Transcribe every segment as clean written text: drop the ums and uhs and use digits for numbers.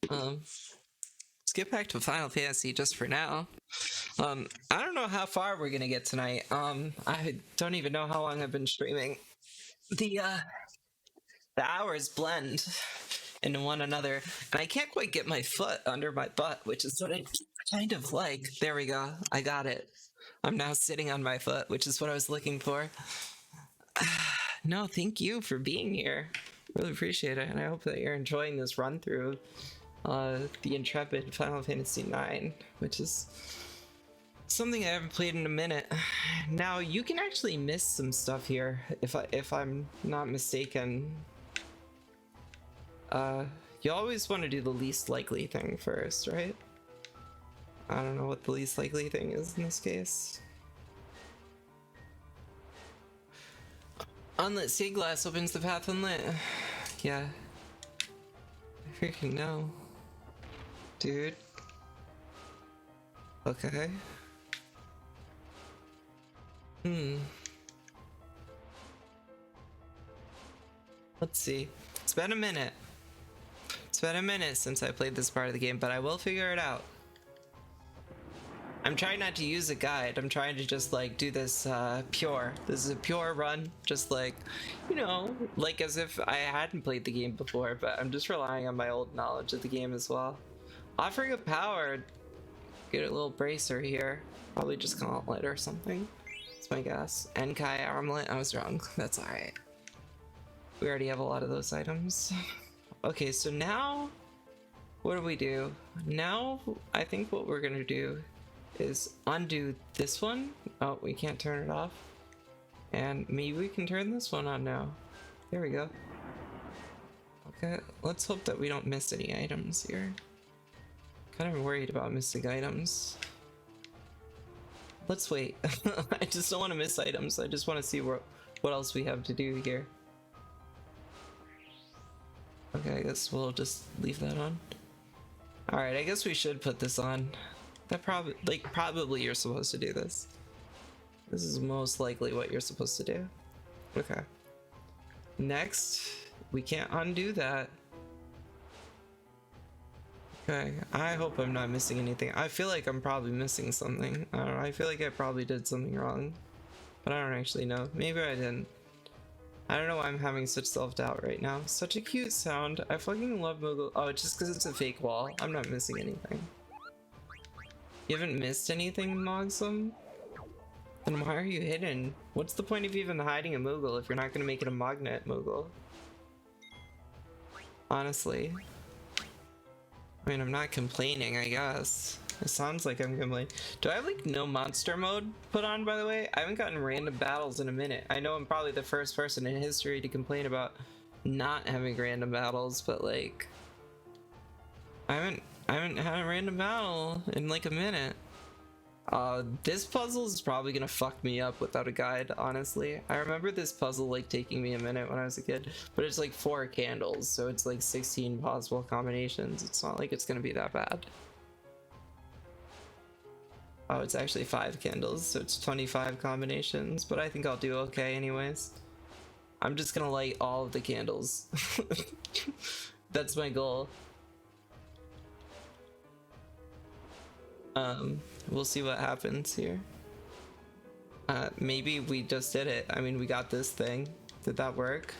Let's get back to Final Fantasy just for now. I don't know how far we're gonna get tonight. I don't even know how long I've been streaming. The the hours blend into one another, and I can't quite get my foot under my butt, which is what I kind of like. There we go. I got it. I'm now sitting on my foot, which is what I was looking for. No, thank you for being here. Really appreciate it, and I hope that you're enjoying this run through the Intrepid Final Fantasy IX, which is something I haven't played in a minute. Now you can actually miss some stuff here, if I'm not mistaken. You always want to do the least likely thing first, right? I don't know what the least likely thing is in this case. Unlit sea glass opens the path unlit. Yeah. I freaking know. Dude. Okay. Let's see. It's been a minute. It's been a minute since I played this part of the game, but I will figure it out. I'm trying not to use a guide. I'm trying to just like do this pure. This is a pure run, just like, you know, like as if I hadn't played the game before, but I'm just relying on my old knowledge of the game as well. Offering of power. Get a little bracer here. Probably just gauntlet or something. That's my guess. Enkai armlet. I was wrong. That's alright. We already have a lot of those items. Okay, so now what do we do? Now I think what we're gonna do is undo this one. Oh, we can't turn it off. And maybe we can turn this one on now. There we go. Okay, let's hope that we don't miss any items here. Kind of worried about missing items. Let's wait. I just don't want to miss items. I just want to see what else we have to do here. Okay, I guess we'll just leave that on. Alright, I guess we should put this on. That probably you're supposed to do this. This is most likely what you're supposed to do. Okay. Next, we can't undo that. Okay, I hope I'm not missing anything. I feel like I'm probably missing something. I don't know, I feel like I probably did something wrong. But I don't actually know. Maybe I didn't. I don't know why I'm having such self-doubt right now. Such a cute sound. I fucking love Moogle. Oh, just because it's a fake wall. I'm not missing anything. You haven't missed anything, Mogsum? Then why are you hidden? What's the point of even hiding a Moogle if you're not going to make it a Mognet Moogle? Honestly. I mean, I'm not complaining, I guess. It sounds like I'm complaining. Do I have like no monster mode put on, by the way? I haven't gotten random battles in a minute. I know I'm probably the first person in history to complain about not having random battles, but like I haven't had a random battle in like a minute. This puzzle is probably gonna fuck me up without a guide, honestly. I remember this puzzle like taking me a minute when I was a kid, but it's like 4 candles, so it's like 16 possible combinations. It's not like it's gonna be that bad. Oh, it's actually 5 candles, so it's 25 combinations, but I think I'll do okay anyways. I'm just gonna light all of the candles. That's my goal. We'll see what happens here. Maybe we just did it. I mean, we got this thing. Did that work?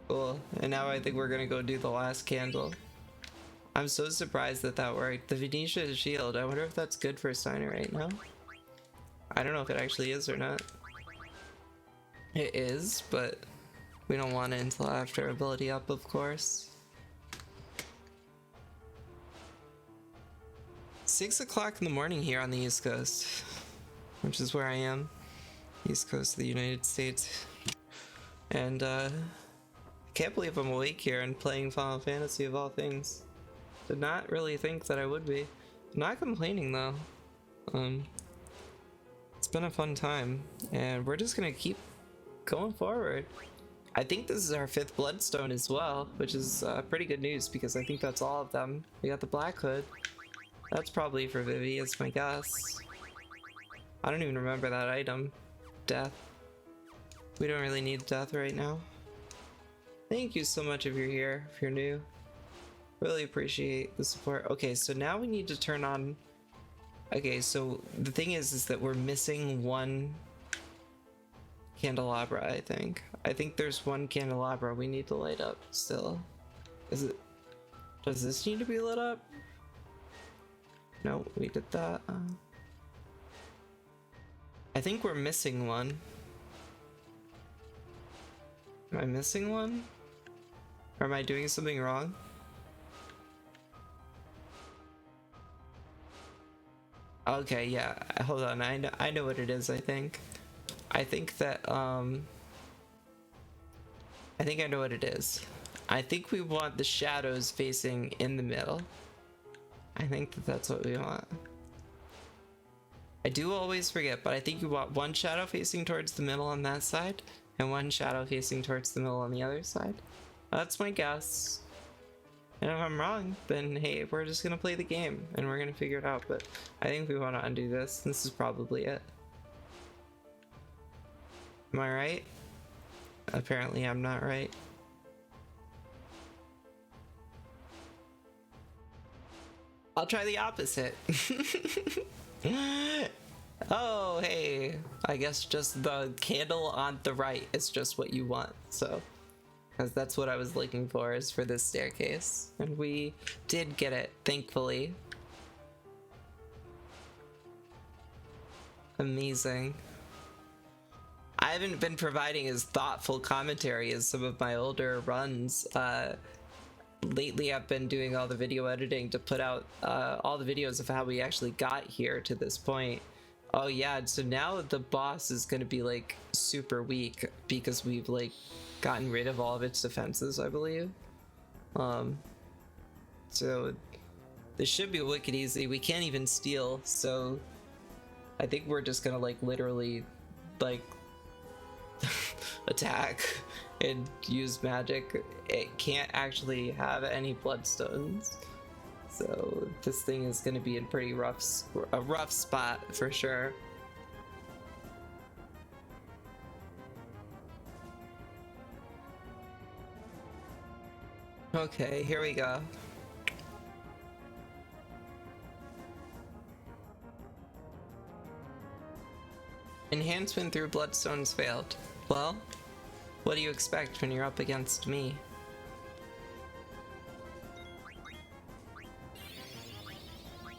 Cool. And now I think we're gonna go do the last candle. I'm so surprised that that worked. The Venetia shield. I wonder if that's good for Steiner right now. I don't know if it actually is or not. It is, but we don't want it until after ability up, of course. 6 o'clock in the morning here on the East Coast, which is where I am. East Coast of the United States. And I can't believe I'm awake here and playing Final Fantasy of all things. Did not really think that I would be. Not complaining though. It's been a fun time, and we're just gonna keep going forward. I think this is our 5th Bloodstone as well, which is pretty good news because I think that's all of them. We got the Black Hood. That's probably for Vivi, it's my guess. I don't even remember that item. Death. We don't really need death right now. Thank you so much if you're here, if you're new. Really appreciate the support. Okay, so now we need to turn on... Okay, so the thing is that we're missing one candelabra, I think. I think there's one candelabra we need to light up still. Is it... Does this need to be lit up? No, we did that. I think we're missing one. Am I missing one? Or am I doing something wrong? Okay, yeah, hold on, I know what it is, I think. I think that, I think I know what it is. I think we want the shadows facing in the middle. I think that that's what we want. I do always forget, but I think you want one shadow facing towards the middle on that side, and one shadow facing towards the middle on the other side. That's my guess. And if I'm wrong, then hey, we're just gonna play the game and we're gonna figure it out. But I think we want to undo this. This is probably it. Am I right? Apparently I'm not right. I'll try the opposite. Oh, hey. I guess just the candle on the right is just what you want, so. Because that's what I was looking for, is for this staircase. And we did get it, thankfully. Amazing. I haven't been providing as thoughtful commentary as some of my older runs. Lately I've been doing all the video editing to put out all the videos of how we actually got here to this point. Oh yeah, so now the boss is gonna be like super weak because we've like gotten rid of all of its defenses, I believe. So this should be wicked easy. We can't even steal, so I think we're just gonna like literally like attack and use magic. It can't actually have any bloodstones, so this thing is going to be in a rough spot for sure. Okay, here we go. Enhancement through bloodstones failed. Well, what do you expect when you're up against me?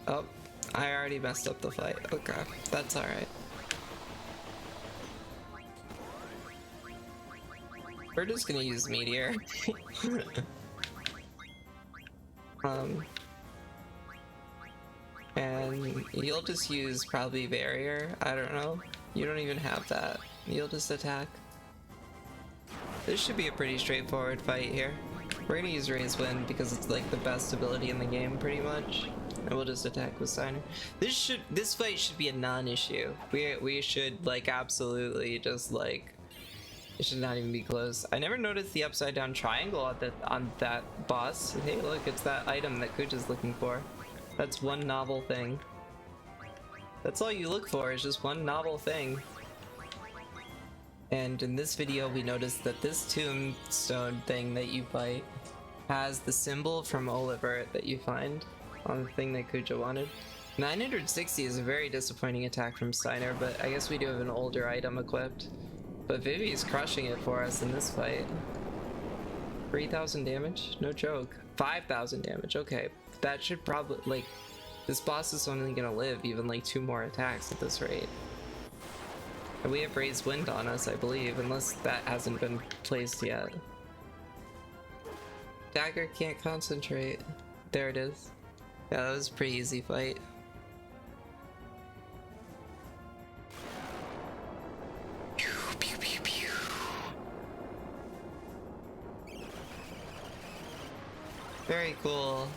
Oh, I already messed up the fight. Okay, that's alright. We're just gonna use Meteor. And you'll just use probably Barrier. I don't know. You don't even have that. You'll just attack. This should be a pretty straightforward fight here. We're gonna use Raise Wind because it's like the best ability in the game pretty much. And we'll just attack with Steiner. This fight should be a non-issue. We should like absolutely just like, it should not even be close. I never noticed the upside down triangle on that boss. Hey look, it's that item that Kuja's looking for. That's one novel thing. That's all you look for, is just one novel thing. And in this video we noticed that this tombstone thing that you fight has the symbol from Oliver that you find on the thing that Kuja wanted. 960 is a very disappointing attack from Steiner, but I guess we do have an older item equipped. But Vivi's crushing it for us in this fight. 3,000 damage? No joke. 5,000 damage, okay. That should probably, like, this boss is only gonna live even like 2 more attacks at this rate. And we have Raised Wind on us, I believe, unless that hasn't been placed yet. Dagger can't concentrate. There it is. Yeah, that was a pretty easy fight. Pew, pew, pew, pew. Very cool.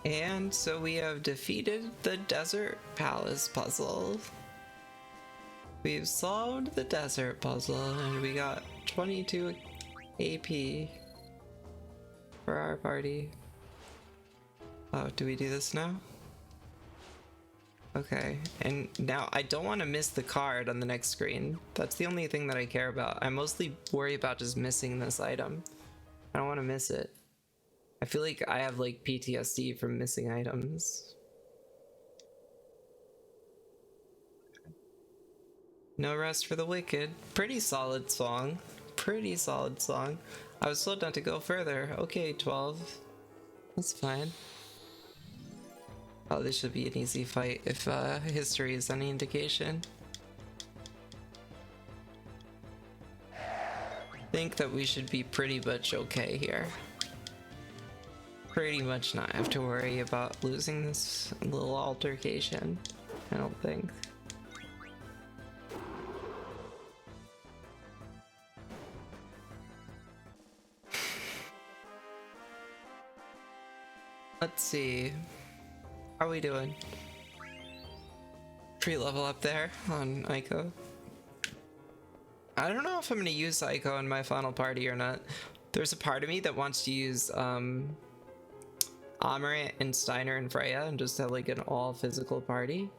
And so we have defeated the Desert Palace puzzle. We've solved the desert puzzle and we got 22 AP for our party. Oh, do we do this now? Okay, and now I don't want to miss the card on the next screen. That's the only thing that I care about. I mostly worry about just missing this item. I don't want to miss it. I feel like I have like PTSD from missing items. No Rest for the Wicked. Pretty solid song. Pretty solid song. I was told not to go further. Okay, 12. That's fine. Oh, this should be an easy fight if history is any indication. Think that we should be pretty much okay here. Pretty much not have to worry about losing this little altercation, I don't think. Let's see. How are we doing? Pre-level up there on Aiko. I don't know if I'm gonna use Aiko in my final party or not. There's a part of me that wants to use Amaranth and Steiner and Freya and just have like an all physical party.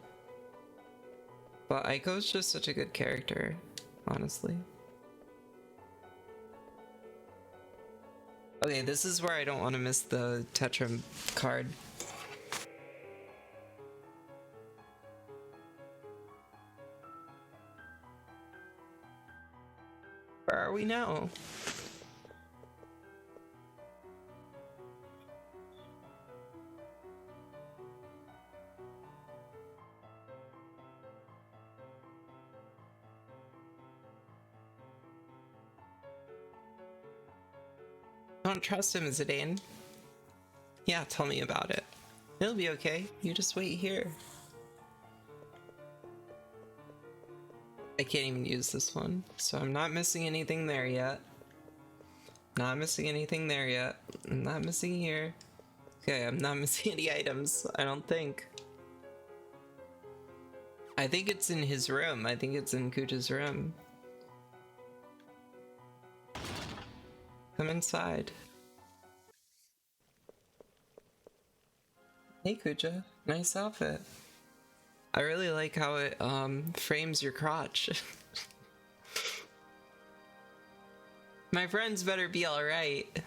But Aiko's just such a good character, honestly. Okay, this is where I don't want to miss the Tetra card. Where are we now? Don't trust him, Zidane. Yeah, tell me about it. It'll be okay. You just wait here. I can't even use this one, so I'm not missing anything there yet. Not missing anything there yet. I'm not missing here. Okay, I'm not missing any items, I don't think. I think it's in his room. I think it's in Kuja's room. Come inside. Hey Kuja, nice outfit. I really like how it frames your crotch. My friends better be alright.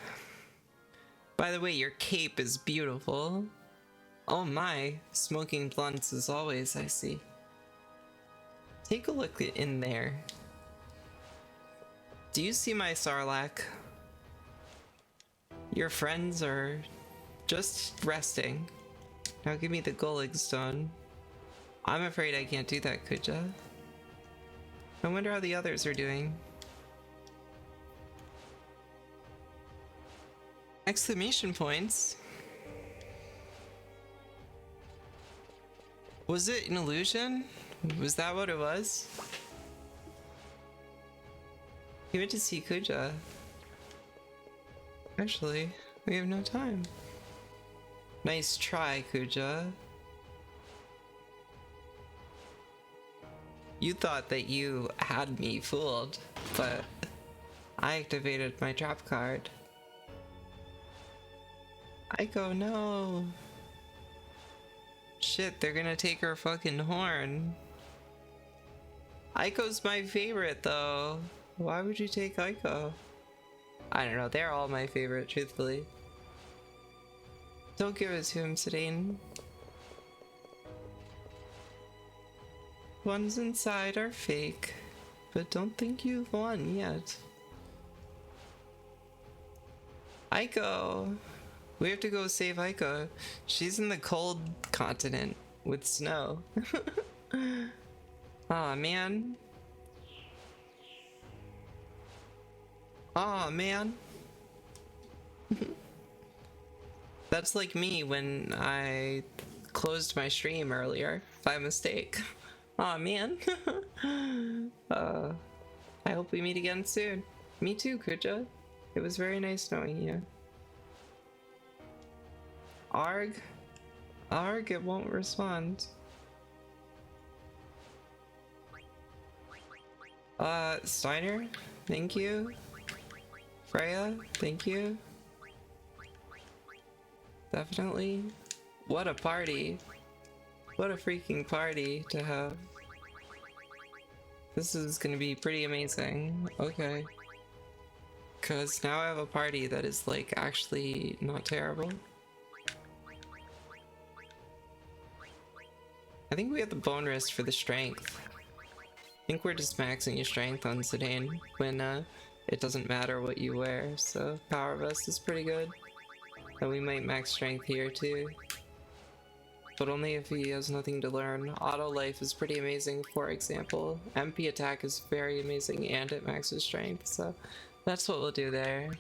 By the way, your cape is beautiful. Oh my, smoking blunts as always, I see. Take a look in there. Do you see my Sarlacc? Your friends are just resting. Now give me the Golig Stone. I'm afraid I can't do that, Kuja. I wonder how the others are doing. Exclamation points? Was it an illusion? Was that what it was? He went to see Kuja. Actually, we have no time. Nice try, Kuja. You thought that you had me fooled, but I activated my trap card. Aiko, no. Shit, they're gonna take her fucking horn. Aiko's my favorite though. Why would you take Aiko? I don't know, they're all my favorite, truthfully. Don't give it to him, Zidane. Ones inside are fake, but don't think you've won yet. Aiko! We have to go save Aiko. She's in the cold continent with snow. Aw, man. Aw, man. That's like me when I closed my stream earlier by mistake. Aw, man. I hope we meet again soon. Me too, Kuja. It was very nice knowing you. Arg? Arg, it won't respond. Steiner? Thank you. Freya? Thank you. Definitely. What a party. What a freaking party to have. This is gonna be pretty amazing. Okay. Cause now I have a party that is like actually not terrible. I think we have the bone wrist for the strength. I think we're just maxing your strength on Zidane when it doesn't matter what you wear, so power vest is pretty good. And we might max strength here too. But only if he has nothing to learn. Auto life is pretty amazing, for example. MP attack is very amazing and it maxes strength, so that's what we'll do there.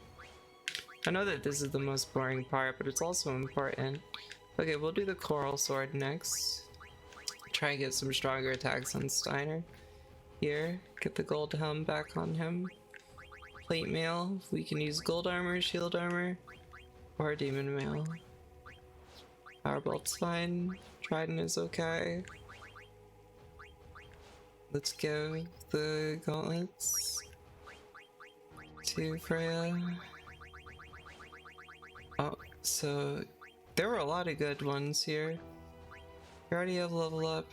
I know that this is the most boring part, but it's also important. Okay, we'll do the coral sword next. Try and get some stronger attacks on Steiner. Here, get the gold helm back on him. Plate mail, we can use gold armor, shield armor, or demon mail. Power belt's fine. Trident is okay. Let's go the gauntlets to Freya. Oh, so there were a lot of good ones here. You already have level up.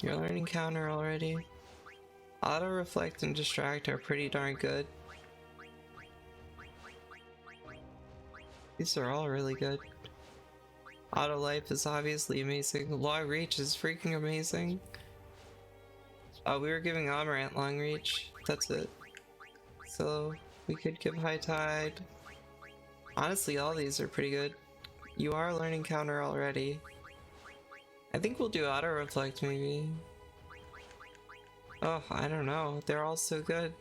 You're learning counter already. Auto reflect and distract are pretty darn good. These are all really good. Auto life is obviously amazing. Long reach is freaking amazing. We were giving Amarant long reach. That's it. So we could give high tide. Honestly, all these are pretty good. You are learning counter already. I think we'll do auto reflect maybe. Oh, I don't know. They're all so good.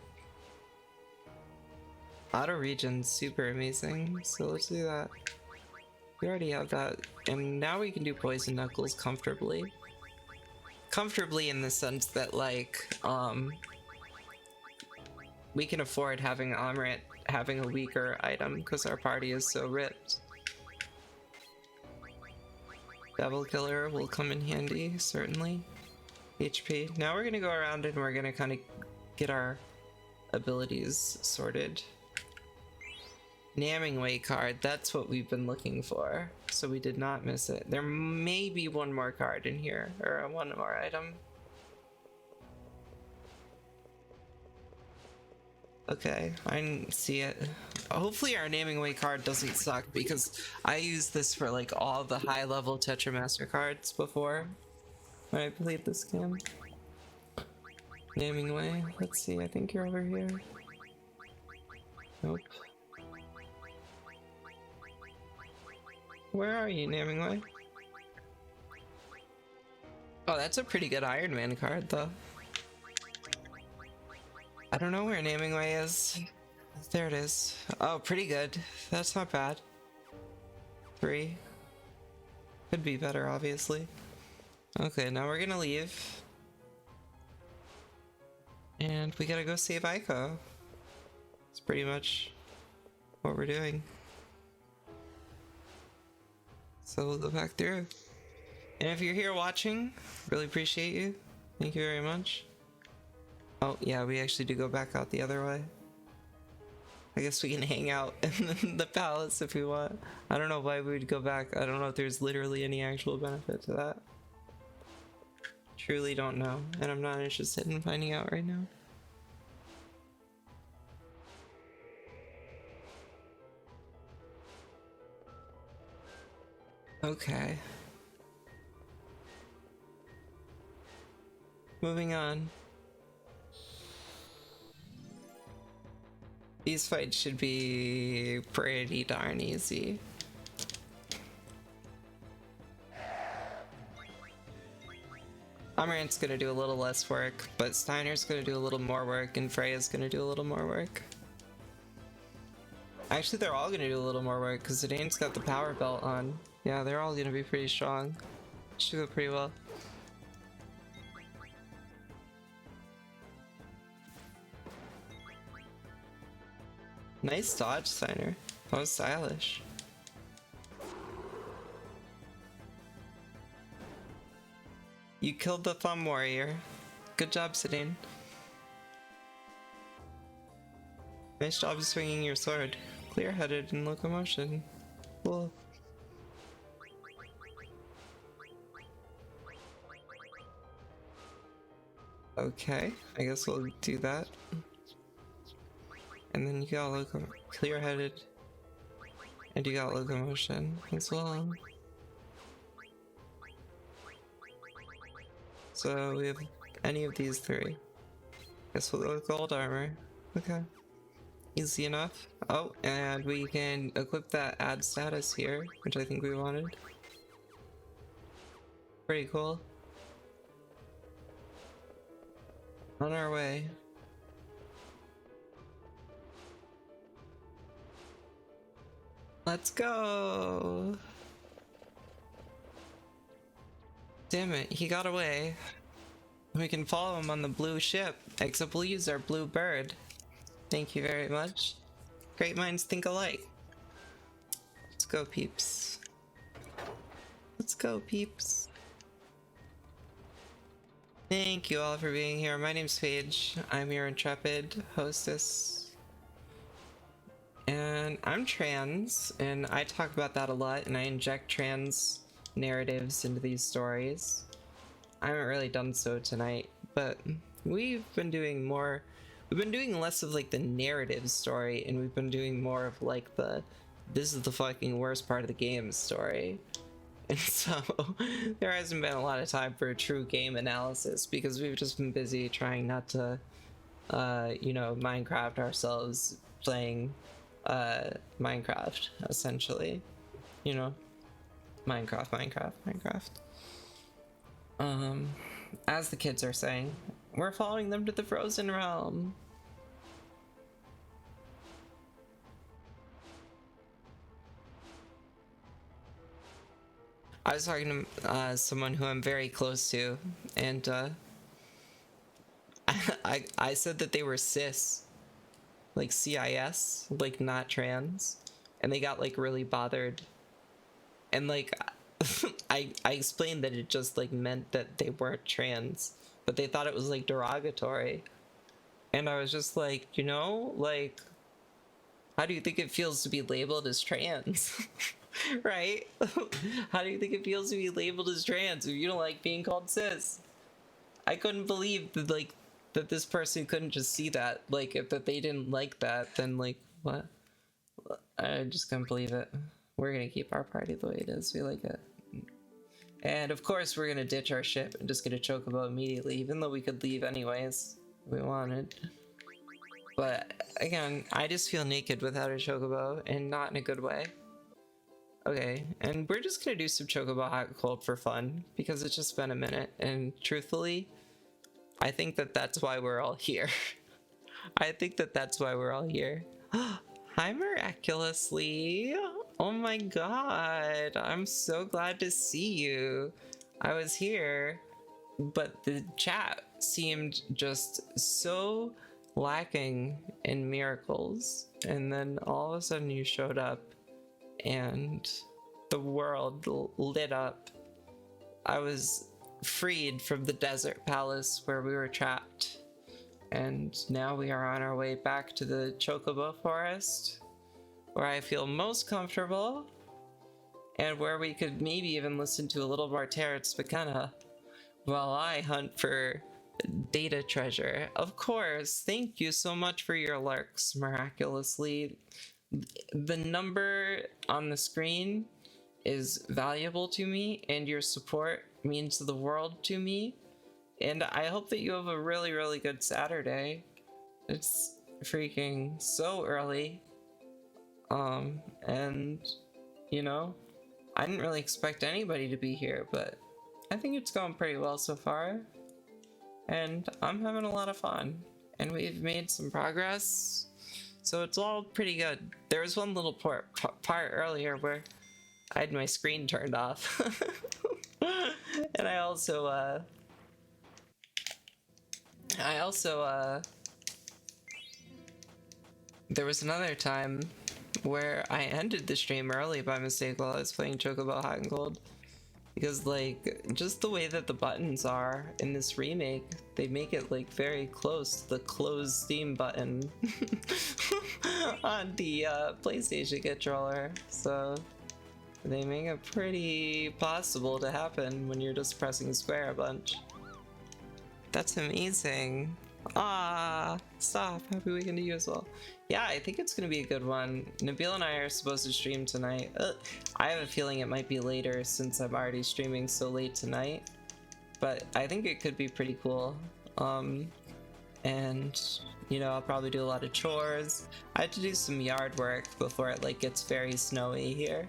Auto regen's super amazing, so let's do that. We already have that, and now we can do poison knuckles comfortably. Comfortably in the sense that, like, we can afford having Amarant having a weaker item because our party is so ripped. Devil Killer will come in handy, certainly. HP. Now we're gonna go around and we're gonna kind of get our abilities sorted. Namming Way card, that's what we've been looking for, so we did not miss it. There may be one more card in here, or one more item. Okay, I didn't see it. Hopefully our Naming Way card doesn't suck, because I used this for like all the high level Tetramaster cards before when I played this game. Naming Way, let's see, I think you're over here. Nope. Where are you, Naming Way? Oh, that's a pretty good Iron Man card, though. I don't know where Naming Way is. There it is. Oh, pretty good. That's not bad. 3. Could be better, obviously. Okay, now we're gonna leave. And we gotta go save Aiko. That's pretty much what we're doing. So we'll go back through. And if you're here watching, really appreciate you. Thank you very much. Oh yeah, we actually do go back out the other way. I guess we can hang out in the palace if we want. I don't know why we would go back. I don't know if there's literally any actual benefit to that. Truly don't know, and I'm not interested in finding out right now. Okay. Moving on. These fights should be pretty darn easy. Amarant's gonna do a little less work, but Steiner's gonna do a little more work, and Freya's gonna do a little more work. Actually, they're all gonna do a little more work, because Zidane's got the power belt on. Yeah, they're all gonna be pretty strong. Should go pretty well. Nice dodge, Steiner. That was stylish. You killed the thumb warrior. Good job, Zidane. Nice job swinging your sword. Clear-headed in locomotion. Cool. Okay, I guess we'll do that. And then you got clear-headed, and you got locomotion as well. So we have any of these three. Guess we'll go with gold armor. Okay. Easy enough. Oh, and we can equip that add status here, which I think we wanted. Pretty cool. On our way. Let's go! Damn it, he got away. We can follow him on the blue ship, except we'll use our blue bird. Thank you very much. Great minds think alike. Let's go, peeps. Let's go, peeps. Thank you all for being here. My name's Paige. I'm your intrepid hostess. And I'm trans, and I talk about that a lot, and I inject trans narratives into these stories. I haven't really done so tonight, but we've been doing less of like the narrative story, and we've been doing more of like the this is the fucking worst part of the game story. And so there hasn't been a lot of time for a true game analysis because we've just been busy trying not to you know, Minecraft ourselves, playing Minecraft essentially, you know, Minecraft. As the kids are saying, we're following them to the frozen realm. I was talking to someone who I'm very close to, and I said that they were cis, like CIS, like not trans, and they got like really bothered, and like I explained that it just like meant that they weren't trans, but they thought it was like derogatory, and I was just like, you know, like, how do you think it feels to be labeled as trans? Right? How do you think it feels to be labeled as trans if you don't like being called cis? I couldn't believe that, like, that this person couldn't just see that. Like, if that they didn't like that, then like, what? I just couldn't believe it. We're gonna keep our party the way it is. We like it. And of course we're gonna ditch our ship and just get a chocobo immediately, even though we could leave anyways if we wanted. But again, I just feel naked without a chocobo, and not in a good way. Okay, and we're just gonna do some chocobo hot and cold for fun, because it's just been a minute, and truthfully, I think that that's why we're all here. I think that that's why we're all here. Hi, Miraculously! Oh my god, I'm so glad to see you. I was here, but the chat seemed just so lacking in miracles, and then all of a sudden you showed up, and the world lit up. I was freed from the desert palace where we were trapped, and now we are on our way back to the chocobo forest, where I feel most comfortable, and where we could maybe even listen to a little more Terrence McKenna while I hunt for data treasure. Of course, thank you so much for your lurks, Miraculously. The number on the screen is valuable to me, and your support means the world to me, and I hope that you have a really, really good Saturday. It's freaking so early, and you know, I didn't really expect anybody to be here, but I think it's going pretty well so far, and I'm having a lot of fun, and we've made some progress. So it's all pretty good. There was one little part earlier where I had my screen turned off. And I also there was another time where I ended the stream early by mistake while I was playing Chocobo Hot and Cold. Because, like, just the way that the buttons are in this remake, they make it, like, very close to the close Steam button on the PlayStation controller. So they make it pretty possible to happen when you're just pressing square a bunch. That's amazing. Ah, stop. Happy weekend to you as well. Yeah, I think it's gonna be a good one. Nabil and I are supposed to stream tonight. I have a feeling it might be later since I'm already streaming so late tonight. But I think it could be pretty cool. And you know, I'll probably do a lot of chores. I have to do some yard work before it like gets very snowy here.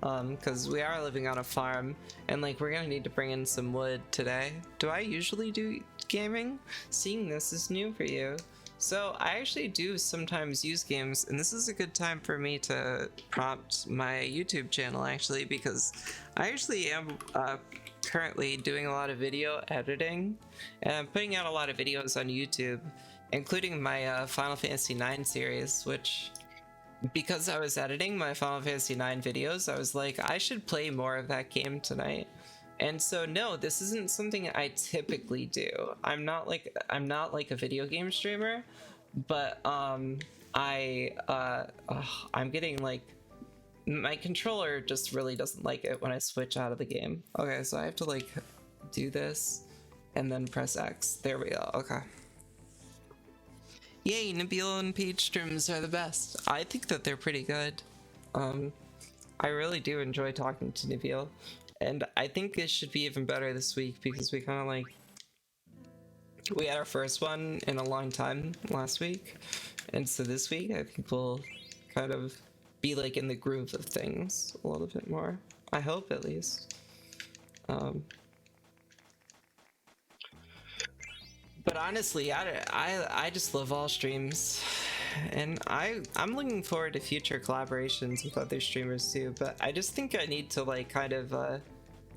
Because we are living on a farm, and like we're gonna need to bring in some wood today. Do I usually do gaming? Seeing this is new for you. So I actually do sometimes use games, and this is a good time for me to prompt my YouTube channel actually, because I actually am currently doing a lot of video editing, and I'm putting out a lot of videos on YouTube, including my Final Fantasy IX series, which, because I was editing my Final Fantasy IX videos, I was like, I should play more of that game tonight. And so no, this isn't something I typically do. I'm not like a video game streamer, but I'm getting like, my controller just really doesn't like it when I switch out of the game. Okay, so I have to like do this and then press X. There we go. Okay. Yay, Nabil and Peach streams are the best. I think that they're pretty good. I really do enjoy talking to Nabil. And I think it should be even better this week because we kind of like, we had our first one in a long time last week. And so this week I think we'll kind of be like in the groove of things a little bit more. I hope at least. But honestly, I just love all streams, and I'm looking forward to future collaborations with other streamers too. But I just think I need to like kind of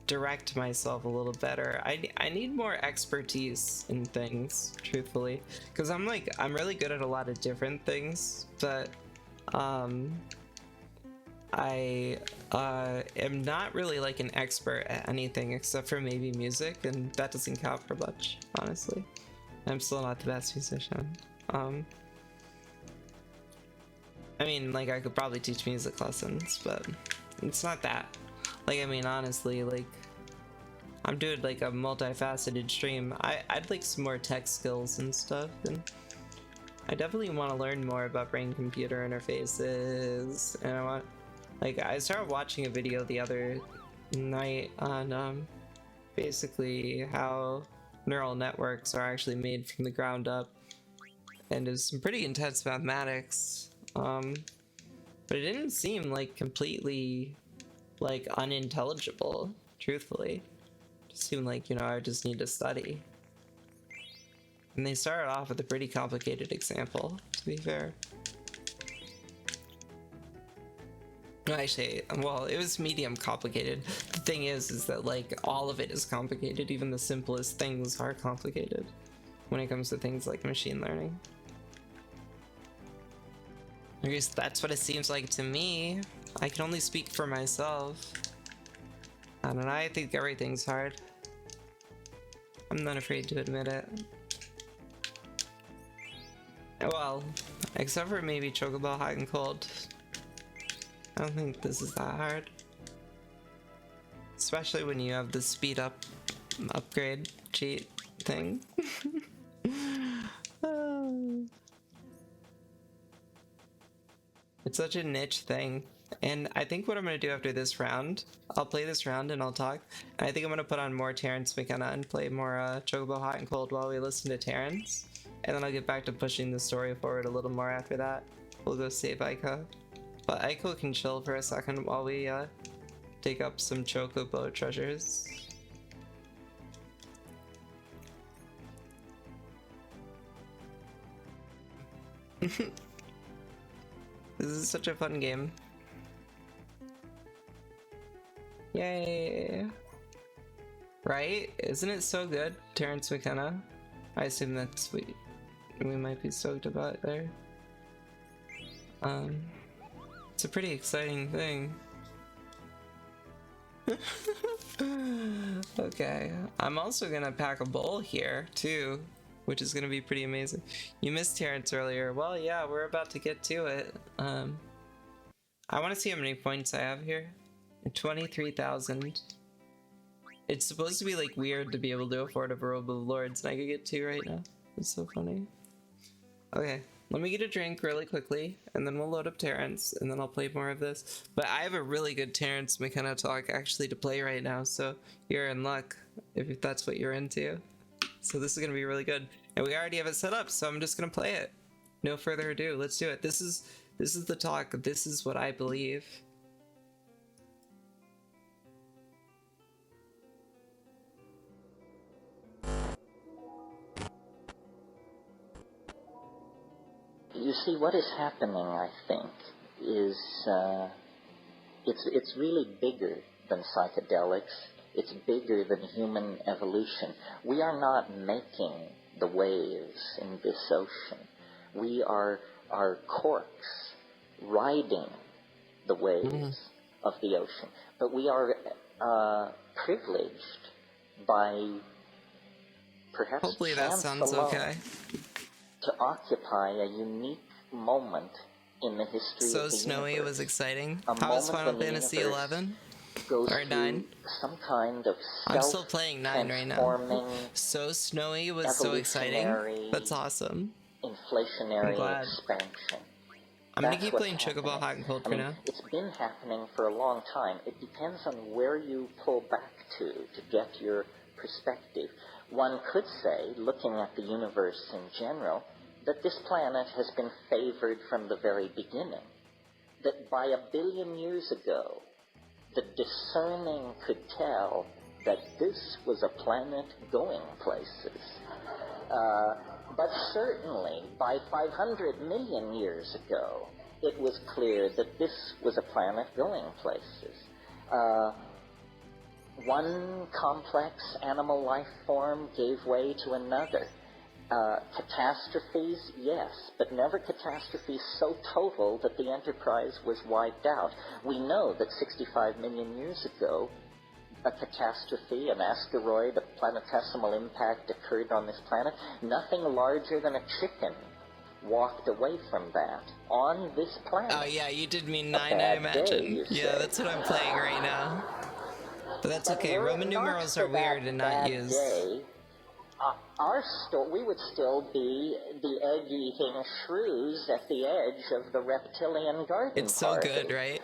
direct myself a little better. I need more expertise in things, truthfully, because I'm really good at a lot of different things, but I am not really like an expert at anything except for maybe music, and that doesn't count for much, honestly. I'm still not the best musician. I mean, like, I could probably teach music lessons, but it's not that. Like, I mean, honestly, like, I'm doing like a multifaceted stream. I'd like some more tech skills and stuff, and I definitely want to learn more about brain-computer interfaces. And I want, like, I started watching a video the other night on basically how neural networks are actually made from the ground up, and it's some pretty intense mathematics, but it didn't seem like completely like unintelligible, truthfully. It just seemed like, you know, I just need to study. And they started off with a pretty complicated example, to be fair. No, actually, well, it was medium complicated. The thing is that like all of it is complicated. Even the simplest things are complicated when it comes to things like machine learning. At least that's what it seems like to me. I can only speak for myself. I don't know, I think everything's hard. I'm not afraid to admit it. Well, except for maybe Chocobo Hot and Cold. I don't think this is that hard. Especially when you have the speed up upgrade cheat thing. It's such a niche thing. And I think what I'm going to do after this round, I'll play this round and I'll talk. And I think I'm going to put on more Terrence McKenna and play more Chocobo Hot and Cold while we listen to Terrence. And then I'll get back to pushing the story forward a little more after that. We'll go save Aiko. But Aiko can chill for a second while we dig up some Chocobo treasures. This is such a fun game. Yay! Right? Isn't it so good, Terrence McKenna? I assume that's we might be stoked about there. It's a pretty exciting thing. Okay, I'm also gonna pack a bowl here too, which is gonna be pretty amazing. You missed Terrence earlier. Well, yeah, we're about to get to it. I want to see how many points I have here. 23,000. It's supposed to be like weird to be able to afford a robe of lords, and I could get 2 right now. It's so funny. Okay, let me get a drink really quickly, and then we'll load up Terrence, and then I'll play more of this. But I have a really good Terrence McKenna talk actually to play right now, so you're in luck if that's what you're into. So this is gonna be really good, and we already have it set up, so I'm just gonna play it. No further ado, let's do it. This is the talk. This is what I believe. You see, what is happening, I think, is it's really bigger than psychedelics. It's bigger than human evolution. We are not making the waves in this ocean. We are corks riding the waves of the ocean. But we are privileged by perhaps hopefully that chance sounds alone okay. to occupy a unique moment in the history So of the snowy, universe. it was exciting. A How was moment Final when the Fantasy universe 11? goes Or through 9? some kind of I'm still playing 9 right now. self-transforming, So snowy was so exciting. evolutionary, That's awesome. inflationary glad. expansion. I'm gonna That's keep what's playing Chocobo happening. Hot and Cold I for mean, now. it's been happening for a long time. It depends on where you pull back to get your perspective. One could say, looking at the universe in general, that this planet has been favored from the very beginning. That by 1 billion years ago, the discerning could tell that this was a planet going places. But certainly, by 500 million years ago, it was clear that this was a planet going places. One complex animal life form gave way to another. Catastrophes, yes, but never catastrophes so total that the Enterprise was wiped out. We know that 65 million years ago, a catastrophe, an asteroid, a planetesimal impact occurred on this planet. Nothing larger than a chicken walked away from that on this planet. Oh yeah, you did mean 9, I imagine. Yeah, that's what I'm playing right now. But that's okay. Roman numerals are weird and not used. Day, we would still be the egg-eating shrews at the edge of the reptilian garden It's so party. good, right?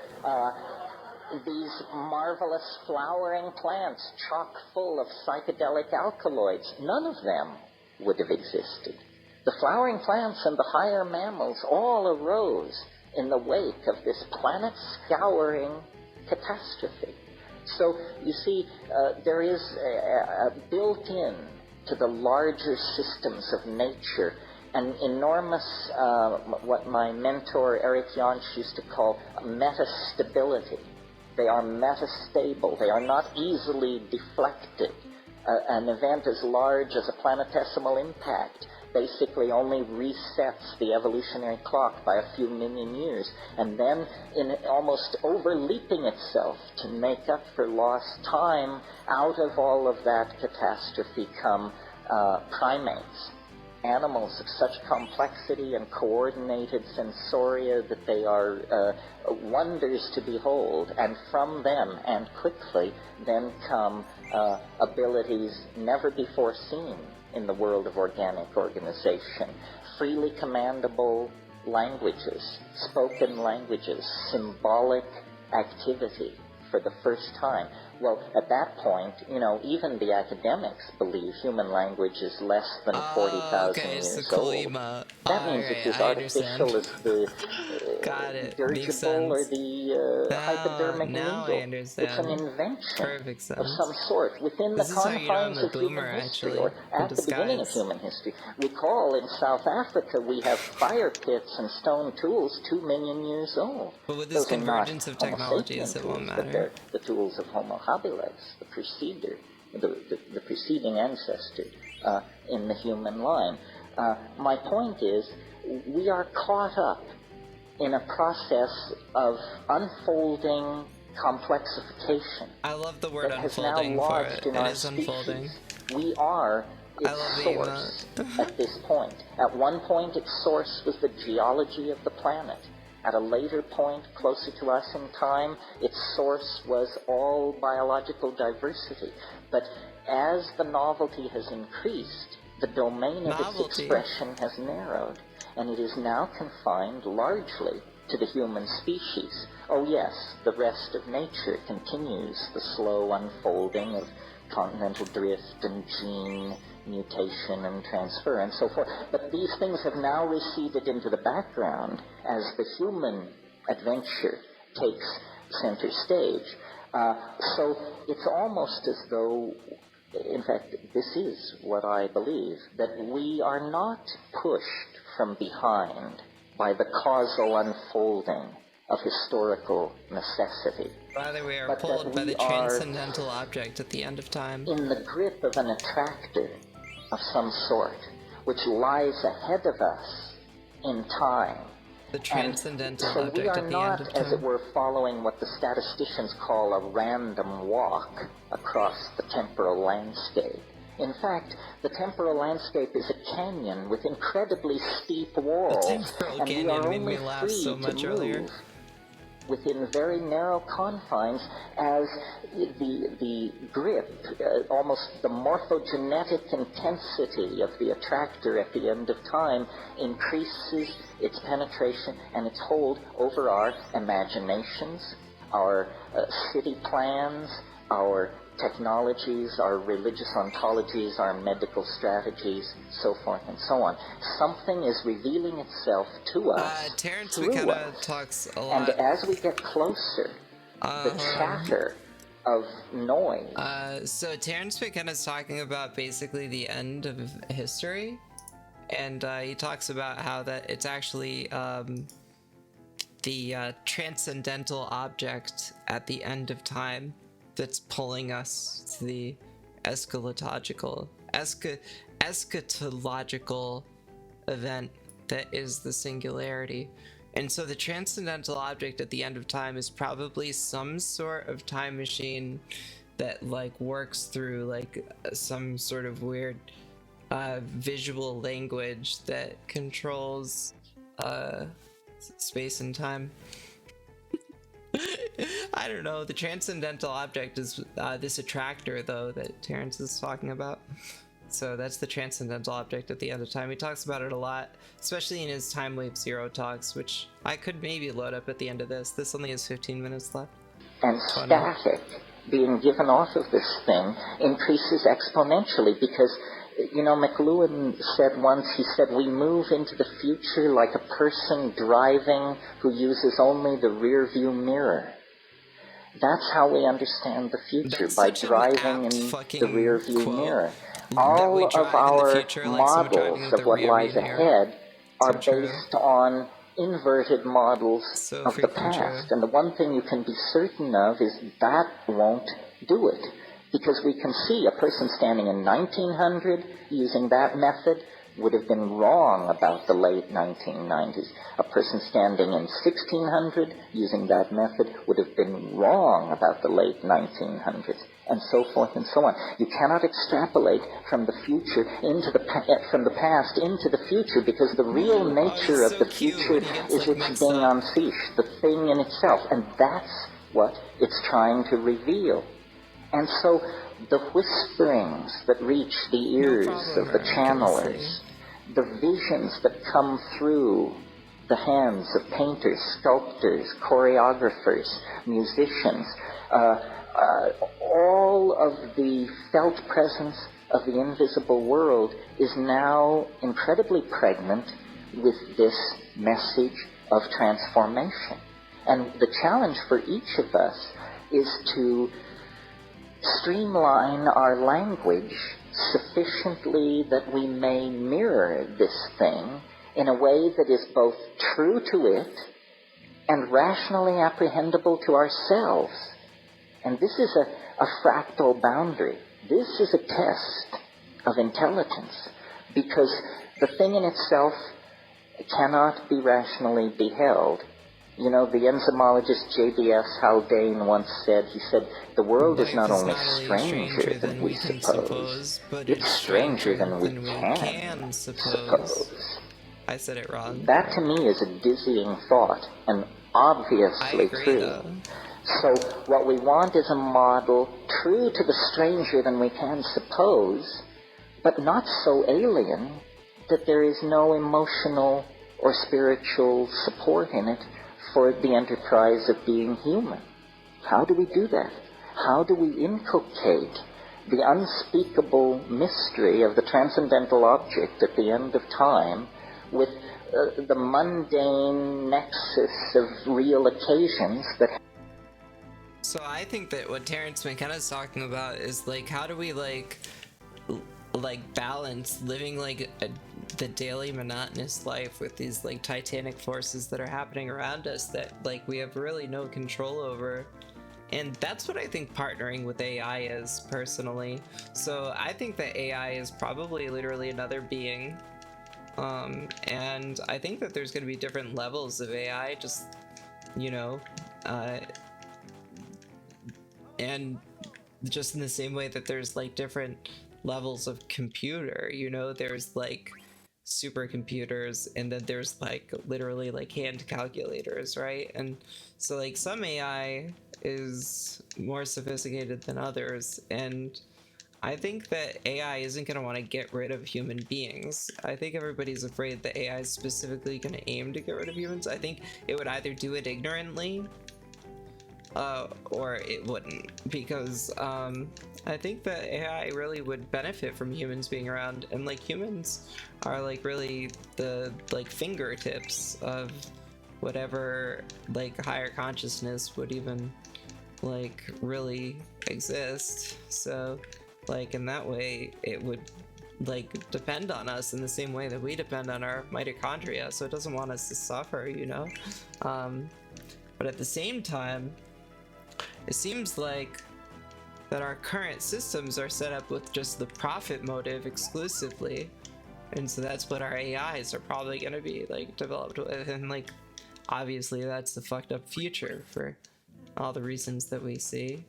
These marvelous flowering plants chock full of psychedelic alkaloids, none of them would have existed. The flowering plants and the higher mammals all arose in the wake of this planet-scouring catastrophe. So, you see, there is built-in to the larger systems of nature an enormous, what my mentor Eric Jansch used to call metastability. They are metastable. They are not easily deflected. An event as large as a planetesimal impact basically only resets the evolutionary clock by a few million years, and then in almost overleaping itself to make up for lost time, out of all of that catastrophe come primates. Animals of such complexity and coordinated sensoria that they are wonders to behold, and from them, and quickly, then come abilities never before seen in the world of organic organization. Freely commandable languages, spoken languages, symbolic activity for the first time. Well, at that point, even the academics believe human language is less than 40,000 years old. That means it's as artificial as the dirigible or the hypodermic needle. It's an invention of some sort within the confines of human history, or at the beginning of human history. Recall, in South Africa, we have fire pits and stone tools 2 million years old. But with this convergence of technologies, it won't matter. They're the tools of Homo habilis, the preceding ancestor in the human line. My point is, we are caught up in a process of unfolding complexification. I love the word that unfolding has now for lodged it. in It our is unfolding. species. We are its source at this point. At one point, its source was the geology of the planet. At a later point, closer to us in time, its source was all biological diversity. But as the novelty has increased, the domain of its expression has narrowed, and it is now confined largely to the human species. Oh yes, the rest of nature continues the slow unfolding of continental drift and gene mutation and transfer and so forth. But these things have now receded into the background as the human adventure takes center stage. So it's almost as though, in fact, this is what I believe, that we are not pushed from behind by the causal unfolding of historical necessity. Rather, we are pulled by the transcendental object at the end of time. In the grip of an attractor of some sort, which lies ahead of us in time. The transcendental so object we are at the not, end of time. as it were, following what the statisticians call a random walk across the temporal landscape. In fact, the temporal landscape is a canyon with incredibly steep walls, and we are only free to move within very narrow confines as the grip, almost the morphogenetic intensity of the attractor at the end of time increases its penetration and its hold over our imaginations, our city plans, our technologies, our religious ontologies, our medical strategies, so forth and so on. Something is revealing itself to us Terrence through McKenna us. talks a lot. And as we get closer, the chatter of noise. So Terrence McKenna is talking about basically the end of history, and he talks about how that it's actually the transcendental object at the end of time that's pulling us to the eschatological event that is the singularity. And so the transcendental object at the end of time is probably some sort of time machine that like works through like some sort of weird visual language that controls space and time. I don't know. The transcendental object is this attractor, though, that Terrence is talking about. So that's the transcendental object at the end of time. He talks about it a lot, especially in his Time Wave Zero talks, which I could maybe load up at the end of this. This only has 15 minutes left. And static being given off of this thing increases exponentially because, you know, McLuhan said once, he said, we move into the future like a person driving who uses only the rear view mirror. That's how we understand the future, by driving in the rear view mirror. All of our models of what lies ahead are based on inverted models of the past. And the one thing you can be certain of is that won't do it. Because we can see a person standing in 1900 using that method would have been wrong about the late 1990s. A person standing in 1600 using that method would have been wrong about the late 1900s, and so forth and so on. You cannot extrapolate from the future into from the past into the future, because the real nature of the future is its ding en fiche, the thing in itself, and that's what it's trying to reveal. And so the whisperings that reach the ears of the channelers, the visions that come through the hands of painters, sculptors, choreographers, musicians, all of the felt presence of the invisible world is now incredibly pregnant with this message of transformation. And the challenge for each of us is to streamline our language sufficiently that we may mirror this thing in a way that is both true to it and rationally apprehendable to ourselves. And this is a fractal boundary. This is a test of intelligence, because the thing in itself cannot be rationally beheld. You know, the enzymologist J.B.S. Haldane once said, he said, the world is not only stranger than we suppose, but it's stranger than we can suppose. I said it wrong. That to me is a dizzying thought, and obviously I agree, true. though. So what we want is a model true to the stranger than we can suppose, but not so alien that there is no emotional or spiritual support in it for the enterprise of being human. How do we do that? How do we inculcate the unspeakable mystery of the transcendental object at the end of time with the mundane nexus of real occasions that... So I think that what Terrence McKenna's talking about is, like, how do we, like balance living, like, the daily monotonous life with these, like, titanic forces that are happening around us that, like, we have really no control over. And that's what I think partnering with AI is, personally. So I think that AI is probably literally another being. And I think that there's going to be different levels of AI, just, you know, and just in the same way that there's, like, different levels of computer, you know, there's, like, supercomputers, and then there's, like, literally, like, hand calculators, right? And so, like, some AI is more sophisticated than others, and I think that AI isn't going to want to get rid of human beings. I think everybody's afraid that AI is specifically going to aim to get rid of humans. I think it would either do it ignorantly, or it wouldn't, because I think that AI really would benefit from humans being around, and, like, humans are, like, really the, like, fingertips of whatever, like, higher consciousness would even, like, really exist. So, like, in that way, it would, like, depend on us in the same way that we depend on our mitochondria, so it doesn't want us to suffer, you know? But at the same time, it seems like that our current systems are set up with just the profit motive exclusively, and so that's what our AIs are probably going to be, like, developed with, and, like, obviously that's the fucked up future for all the reasons that we see,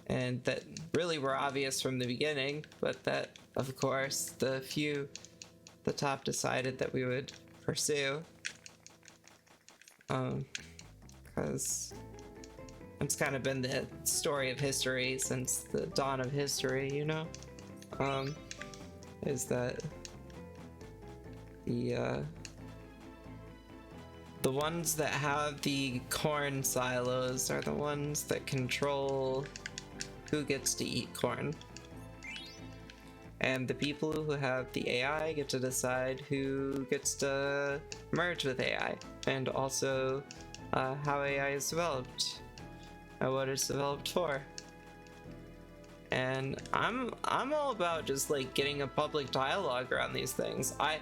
and that really were obvious from the beginning, but that, of course, the top decided that we would pursue, because it's kind of been the story of history since the dawn of history, you know, is that the ones that have the corn silos are the ones that control who gets to eat corn. And the people who have the AI get to decide who gets to merge with AI, and also how AI is developed, and what it's developed for. And I'm all about just, like, getting a public dialogue around these things. I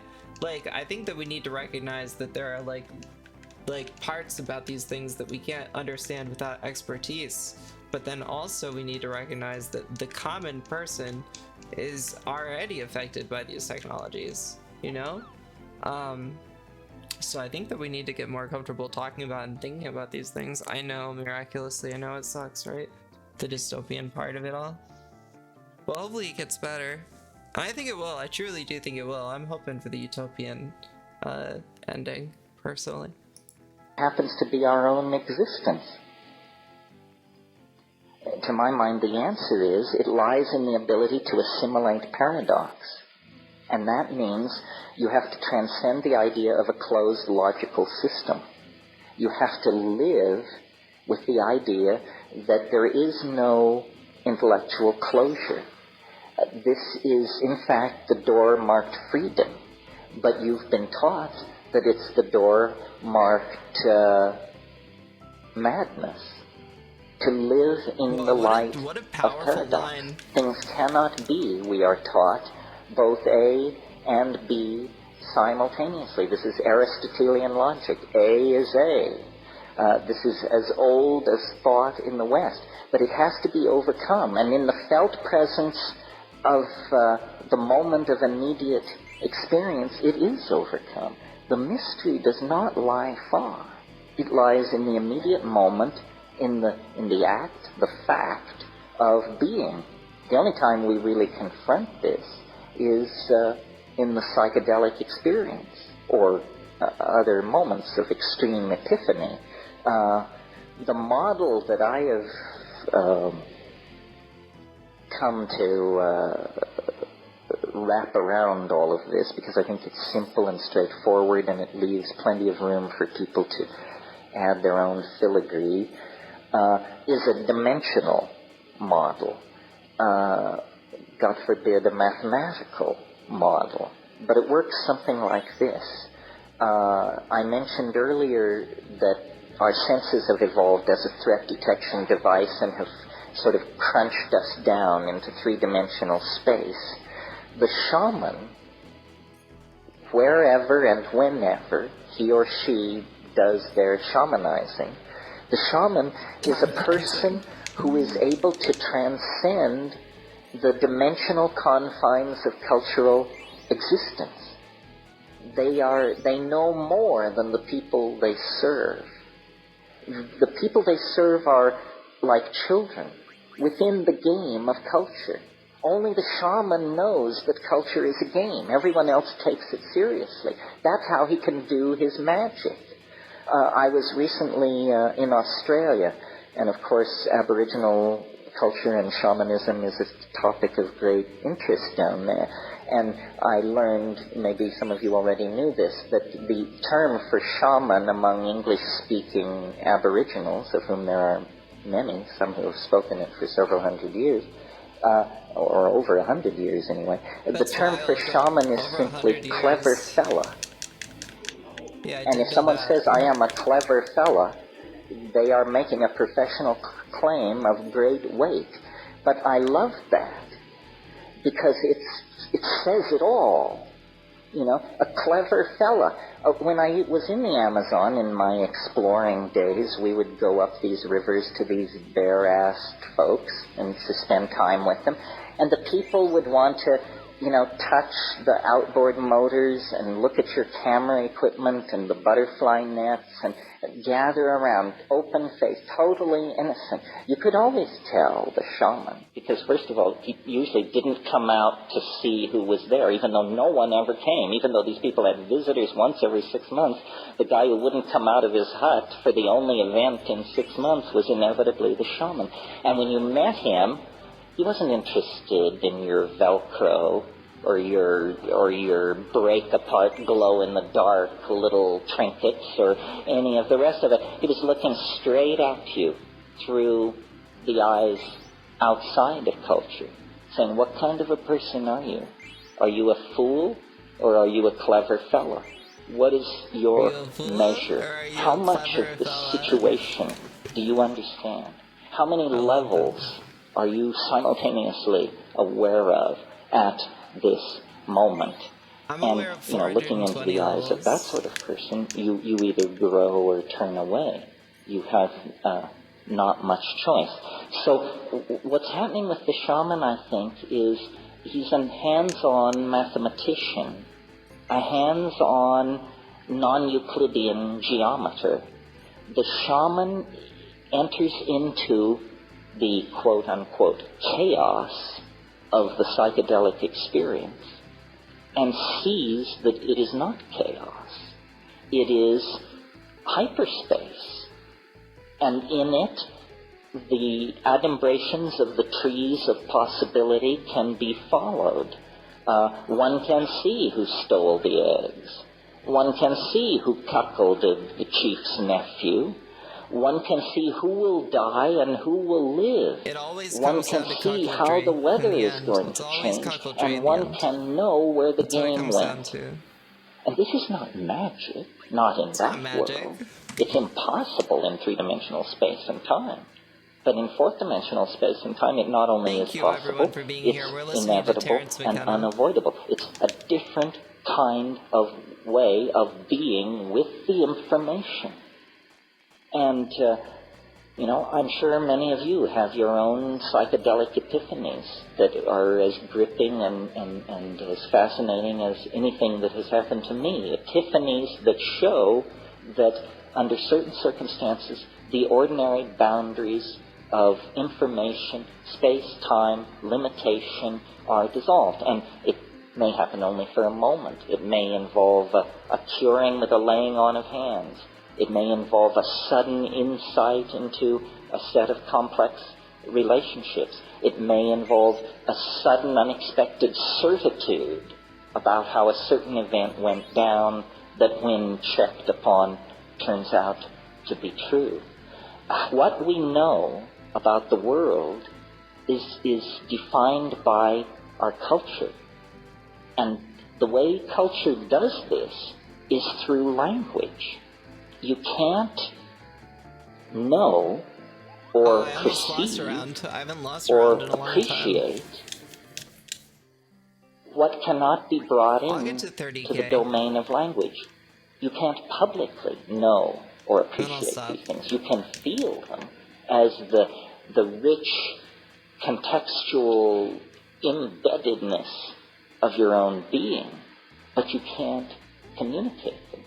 think that we need to recognize that there are like parts about these things that we can't understand without expertise, but then also we need to recognize that the common person is already affected by these technologies, you know? So I think that we need to get more comfortable talking about and thinking about these things. I know, miraculously, I know it sucks, right? The dystopian part of it all. Well, hopefully it gets better. I think it will. I truly do think it will. I'm hoping for the utopian ending, personally. Happens to be our own existence. To my mind, the answer is it lies in the ability to assimilate paradox. And that means you have to transcend the idea of a closed logical system. You have to live with the idea that there is no intellectual closure. This is, in fact, the door marked freedom. But you've been taught that it's the door marked madness. To live in the light of paradox. Line. Things cannot be, we are taught, both A and B simultaneously. This is Aristotelian logic. A is A. This is as old as thought in the West. But it has to be overcome. And in the felt presence of the moment of immediate experience, it is overcome. The mystery does not lie far. It lies in the immediate moment, in the act, the fact of being. The only time we really confront this is in the psychedelic experience or other moments of extreme epiphany. The model that I have come to wrap around all of this, because I think it's simple and straightforward and it leaves plenty of room for people to add their own filigree, is a dimensional model. God forbid, a mathematical model. But it works something like this. I mentioned earlier that our senses have evolved as a threat detection device and have sort of crunched us down into three-dimensional space. The shaman, wherever and whenever he or she does their shamanizing, the shaman is a person who is able to transcend the dimensional confines of cultural existence. They know more than the people they serve. The people they serve are like children within the game of culture. Only the shaman knows that culture is a game. Everyone else takes it seriously. That's how he can do his magic. I was recently in Australia, and of course Aboriginal culture and shamanism is a topic of great interest down there. And I learned, maybe some of you already knew this, that the term for shaman among English-speaking Aboriginals, of whom there are many, some who have spoken it for several hundred years, or over 100 years anyway, the term for shaman is simply clever fella. Yeah, and if someone says, I am a clever fella, they are making a professional claim of great weight. But I love that, because it says it all. You know, a clever fella. When I was in the Amazon in my exploring days, we would go up these rivers to these bare-assed folks and to spend time with them. And the people would want to, touch the outboard motors and look at your camera equipment and the butterfly nets and gather around, open-faced, totally innocent. You could always tell the shaman, because first of all, he usually didn't come out to see who was there, even though no one ever came. Even though these people had visitors once every 6 months, the guy who wouldn't come out of his hut for the only event in 6 months was inevitably the shaman. And when you met him, he wasn't interested in your Velcro or your break-apart, glow-in-the-dark little trinkets or any of the rest of it. He was looking straight at you through the eyes outside of culture, saying, what kind of a person are you? Are you a fool or are you a clever fella? What is your measure? How much of the situation do you understand? How many levels are you simultaneously aware of at this moment? And, looking into the eyes of that sort of person, you either grow or turn away. You have not much choice. So what's happening with the shaman, I think, is he's a hands-on mathematician, a hands-on non-Euclidean geometer. The shaman enters into the quote-unquote chaos of the psychedelic experience and sees that it is not chaos. It is hyperspace. And in it, the adumbrations of the trees of possibility can be followed. One can see who stole the eggs. One can see who cuckolded the chief's nephew. One can see who will die and who will live. One can see how the weather is going to change, and one can know where the game went. And this is not magic, not in that world. It's impossible in three-dimensional space and time. But in fourth-dimensional space and time, it not only is possible, it's inevitable and unavoidable. It's a different kind of way of being with the information. And, I'm sure many of you have your own psychedelic epiphanies that are as gripping and as fascinating as anything that has happened to me. Epiphanies that show that under certain circumstances, the ordinary boundaries of information, space, time, limitation are dissolved. And it may happen only for a moment. It may involve a curing with a laying on of hands. It may involve a sudden insight into a set of complex relationships. It may involve a sudden, unexpected certitude about how a certain event went down that, when checked upon, turns out to be true. What we know about the world is defined by our culture. And the way culture does this is through language. You can't know or perceive or appreciate what cannot be brought into the domain of language. You can't publicly know or appreciate these things. You can feel them as the rich contextual embeddedness of your own being, but you can't communicate them.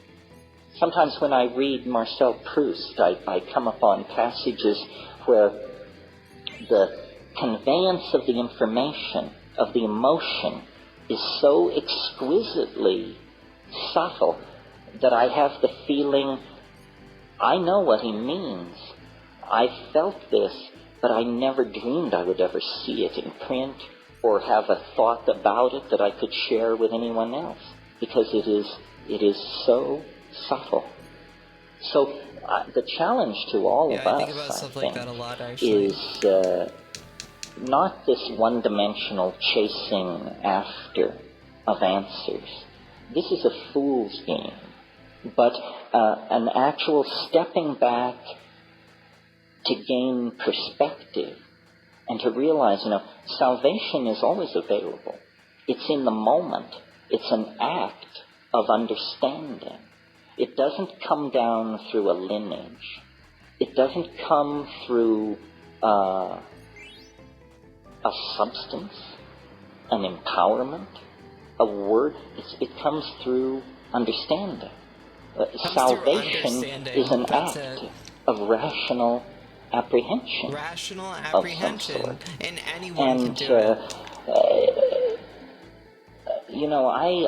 Sometimes when I read Marcel Proust, I come upon passages where the conveyance of the information, of the emotion, is so exquisitely subtle that I have the feeling, I know what he means. I felt this, but I never dreamed I would ever see it in print or have a thought about it that I could share with anyone else, because it is so subtle. So the challenge to all of us, I think, is not this one-dimensional chasing after of answers. This is a fool's game, but an actual stepping back to gain perspective and to realize, salvation is always available. It's in the moment. It's an act of understanding. It doesn't come down through a lineage. It doesn't come through a substance, an empowerment, a word. It comes through understanding. Salvation is an act of rational apprehension. Rational apprehension, and anyone can do it.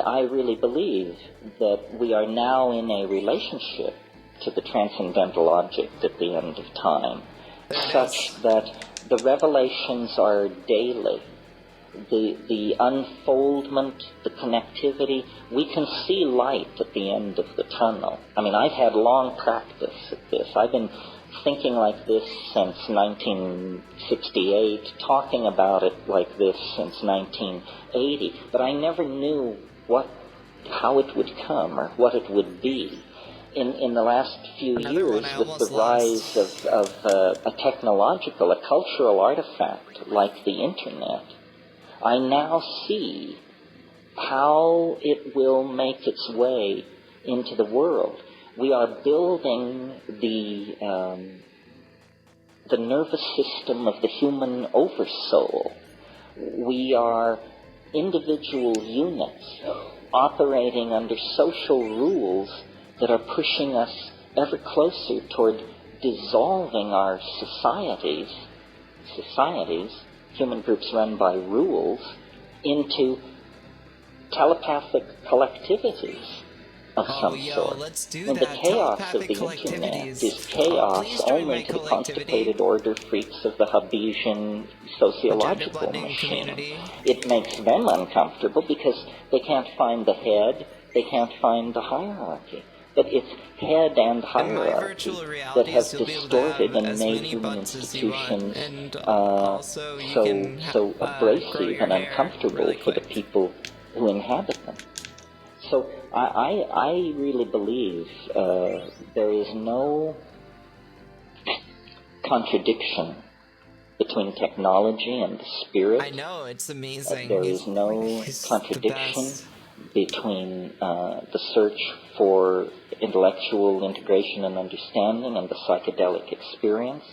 I really believe that we are now in a relationship to the transcendental object at the end of time, such that the revelations are daily. The unfoldment, the connectivity, we can see light at the end of the tunnel. I've had long practice at this. I've been thinking like this since 1968, talking about it like this since 1980, but I never knew how it would come or what it would be. In the last few years, with the rise of a technological, a cultural artifact like the Internet, I now see how it will make its way into the world. We are building the nervous system of the human oversoul. We are individual units operating under social rules that are pushing us ever closer toward dissolving our societies, human groups run by rules, into telepathic collectivities of some sort. Let's do and that. the chaos of the Internet is chaos only to the constipated order freaks of the Hobbesian sociological machine. It makes them uncomfortable because they can't find the head, they can't find the hierarchy. But it's head and hierarchy that has distorted and made human institutions so abrasive and uncomfortable for the people who inhabit them. So I really believe there is no contradiction between technology and the spirit. I know, it's amazing. There is no contradiction between the search for intellectual integration and understanding and the psychedelic experience.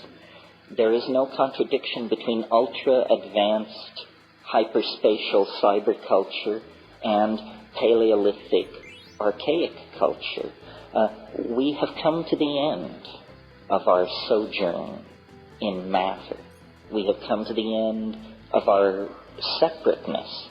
There is no contradiction between ultra-advanced hyperspatial cyberculture and Paleolithic archaic culture. We have come to the end of our sojourn in matter. We have come to the end of our separateness.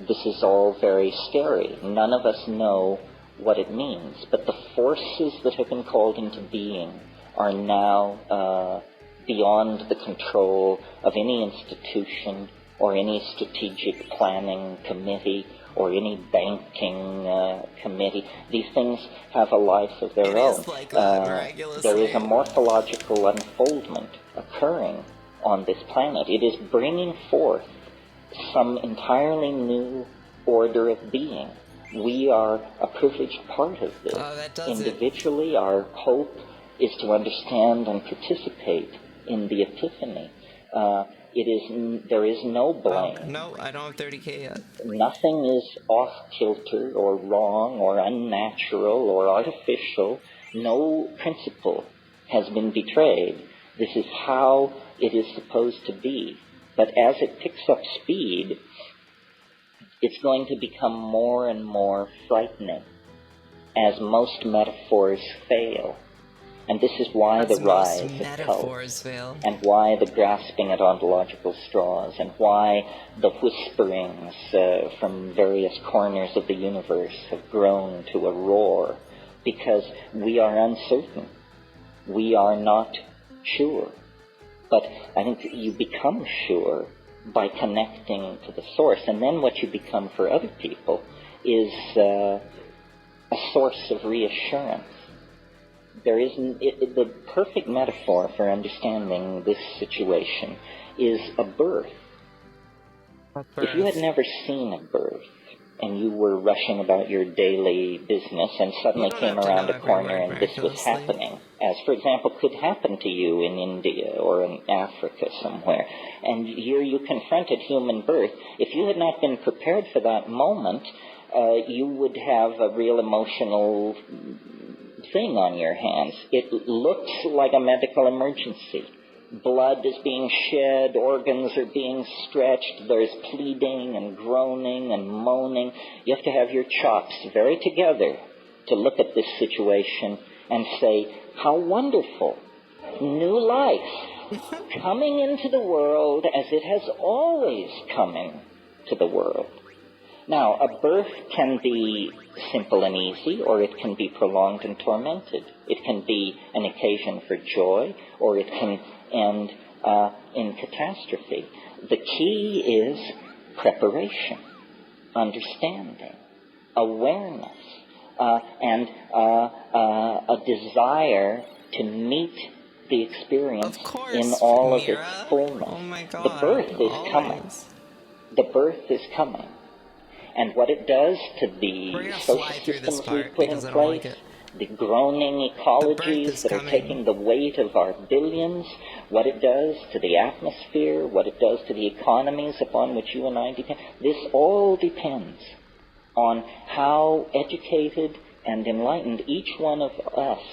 This is all very scary. None of us know what it means, but the forces that have been called into being are now beyond the control of any institution or any strategic planning committee or any banking committee. These things have a life of their own. It is like that, miraculously. There is a morphological unfoldment occurring on this planet. It is bringing forth some entirely new order of being. We are a privileged part of this. Oh, that does Individually, our hope is to understand and participate in the epiphany. There is no blame. Oh, no, I don't have 30K yet. Nothing is off-kilter or wrong or unnatural or artificial. No principle has been betrayed. This is how it is supposed to be. But as it picks up speed, it's going to become more and more frightening as most metaphors fail. And this is why the rise of cults, and why the grasping at ontological straws, and why the whisperings from various corners of the universe have grown to a roar, because we are uncertain. We are not sure. But I think you become sure by connecting to the source, and then what you become for other people is a source of reassurance. The perfect metaphor for understanding this situation is a birth. If you had never seen a birth, and you were rushing about your daily business and suddenly came around a corner and this was happening, as, for example, could happen to you in India or in Africa somewhere, and here you confronted human birth, if you had not been prepared for that moment, you would have a real emotional thing on your hands. It looks like a medical emergency. Blood is being shed, organs are being stretched, there's pleading and groaning and moaning. You have to have your chops very together to look at this situation and say, how wonderful, new life, coming into the world as it has always come into the world. Now, a birth can be simple and easy, or it can be prolonged and tormented. It can be an occasion for joy, or it can end in catastrophe. The key is preparation, understanding, awareness, and a desire to meet the experience in all of its fullness. Oh my God, the birth is coming. The birth is coming. And what it does to the social systems we've put in place, the groaning ecologies that are taking the weight of our billions, what it does to the atmosphere, what it does to the economies upon which you and I depend, this all depends on how educated and enlightened each one of us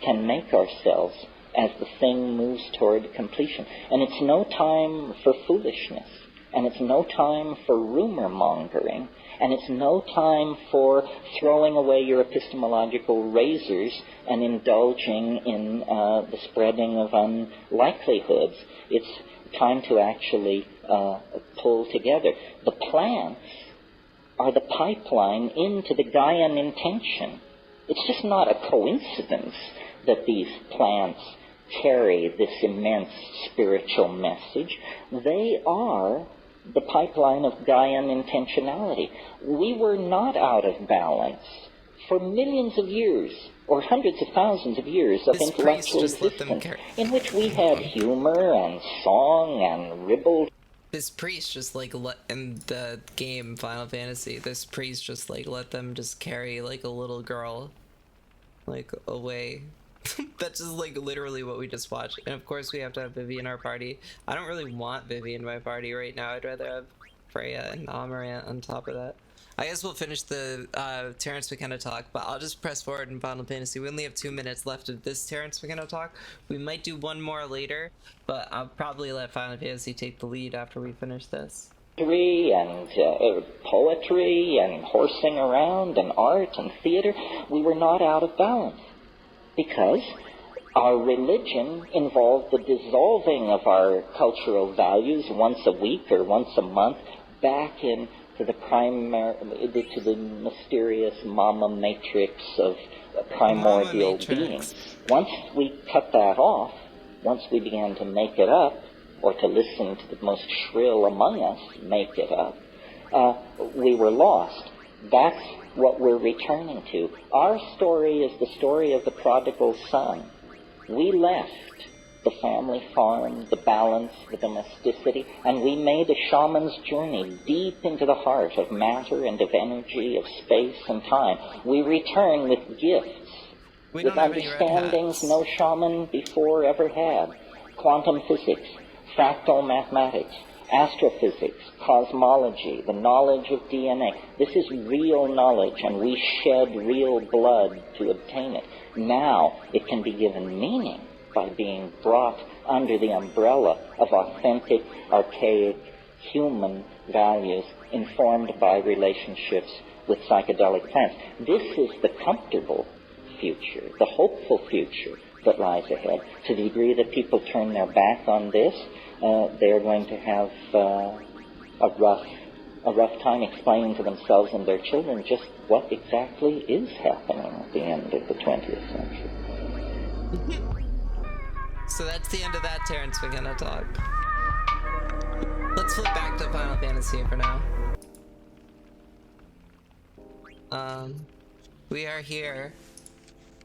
can make ourselves as the thing moves toward completion. And it's no time for foolishness, and it's no time for rumor mongering, and it's no time for throwing away your epistemological razors and indulging in the spreading of unlikelihoods. It's time to actually pull together. The plants are the pipeline into the Gaian intention. It's just not a coincidence that these plants carry this immense spiritual message. They are the pipeline of Gaian intentionality. We were not out of balance for millions of years, or hundreds of thousands of years of intellectual existence, in which we had humor and song and ribald. This priest just in the game Final Fantasy, this priest just let them just carry a little girl away. That's just literally what we just watched. And of course we have to have Vivi in our party. I don't really want Vivi in my party right now. I'd rather have Freya and Amarant on top of that. I guess we'll finish the Terrence McKenna talk, but I'll just press forward in Final Fantasy. We only have 2 minutes left of this Terrence McKenna talk. We might do one more later, but I'll probably let Final Fantasy take the lead after we finish this. And poetry and horsing around and art and theater, we were not out of balance. Because our religion involved the dissolving of our cultural values once a week or once a month back in to the mysterious mama matrix of primordial beings. Once we cut that off, once we began to make it up, or to listen to the most shrill among us make it up, we were lost. That's what we're returning to. Our story is the story of the prodigal son. We left the family farm, the balance, the domesticity, and we made a shaman's journey deep into the heart of matter and of energy, of space and time. We return with gifts, with understandings no shaman before ever had. Quantum physics, fractal mathematics, astrophysics, cosmology, the knowledge of DNA. This is real knowledge, and we shed real blood to obtain it. Now it can be given meaning by being brought under the umbrella of authentic, archaic, human values informed by relationships with psychedelic plants. This is the comfortable future, the hopeful future that lies ahead. To the degree that people turn their back on this, they're going to have a rough time explaining to themselves and their children just what exactly is happening at the end of the 20th century. So that's the end of that Terrence McKenna talk. Let's flip back to Final Fantasy for now. We are here,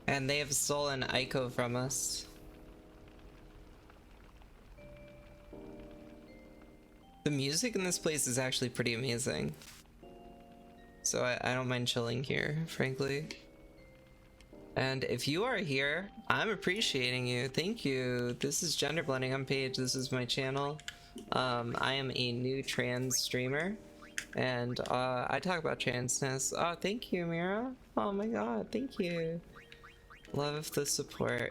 and they have stolen Aiko from us. The music in this place is actually pretty amazing. So I don't mind chilling here, frankly. And if you are here, I'm appreciating you. Thank you. This is Gender Blending on Page. This is my channel. I am a new trans streamer. And I talk about transness. Oh, thank you, Mira. Oh my god, thank you. Love the support.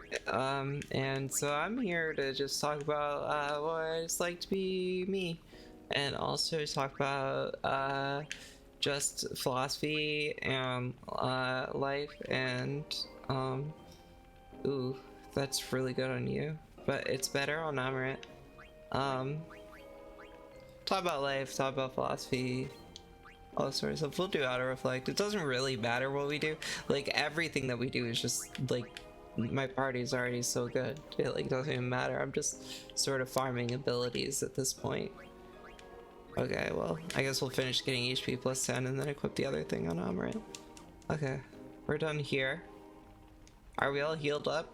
And so I'm here to just talk about what it's like to be me. And also talk about just philosophy and life and ooh, that's really good on you, but it's better on Amaret. Talk about life, talk about philosophy, all sorts of stuff. We'll do auto reflect. It doesn't really matter what we do. Like, everything that we do is just like, my party is already so good. It like doesn't even matter. I'm just sort of farming abilities at this point. Okay, well, I guess we'll finish getting HP plus 10 and then equip the other thing on Amaret. Okay, we're done here. Are we all healed up?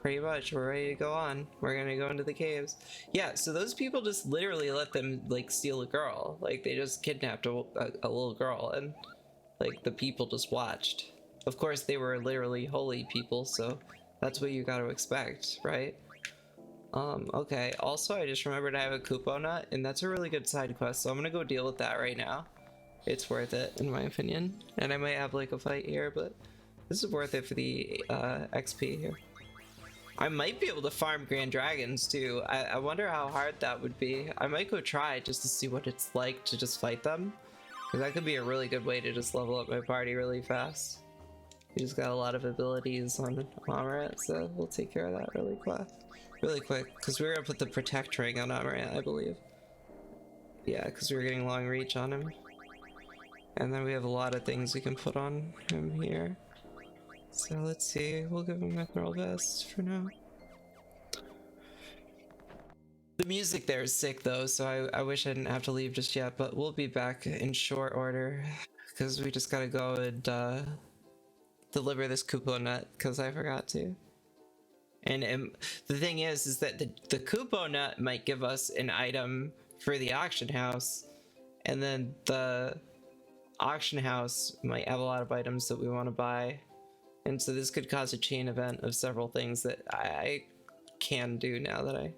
Pretty much, we're ready to go on. We're gonna go into the caves. Yeah, so those people just literally let them, like, steal a girl. Like, they just kidnapped a little girl, and, like, the people just watched. Of course, they were literally holy people, so that's what you gotta expect, right? Okay, also, I just remembered I have a Kupo Nut, and that's a really good side quest, so I'm gonna go deal with that right now. It's worth it, in my opinion. And I might have, like, a fight here, but this is worth it for the XP here. I might be able to farm Grand Dragons too. I wonder how hard that would be. I might go try just to see what it's like to just fight them. Because that could be a really good way to just level up my party really fast. We just got a lot of abilities on Amaret, so we'll take care of that really quick. Because we're gonna put the Protect Ring on Amaret, I believe. Yeah, because we were getting long reach on him. And then we have a lot of things we can put on him here. So let's see, we'll give him Mithril Vest for now. The music there is sick though, so I wish I didn't have to leave just yet, but we'll be back in short order. Because we just gotta go and deliver this Kupo Nut, because I forgot to. And the thing is that the Kupo Nut might give us an item for the auction house, and then the auction house might have a lot of items that we want to buy. And so this could cause a chain event of several things that I can do now that I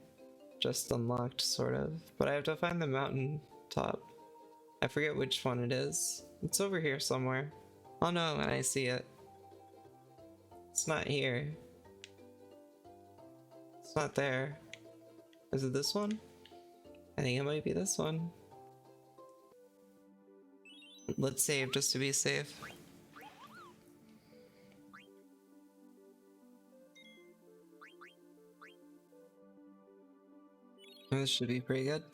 just unlocked, sort of. But I have to find the mountain top. I forget which one it is. It's over here somewhere. Oh no, I see it. It's not here. It's not there. Is it this one? I think it might be this one. Let's save just to be safe. This should be pretty good.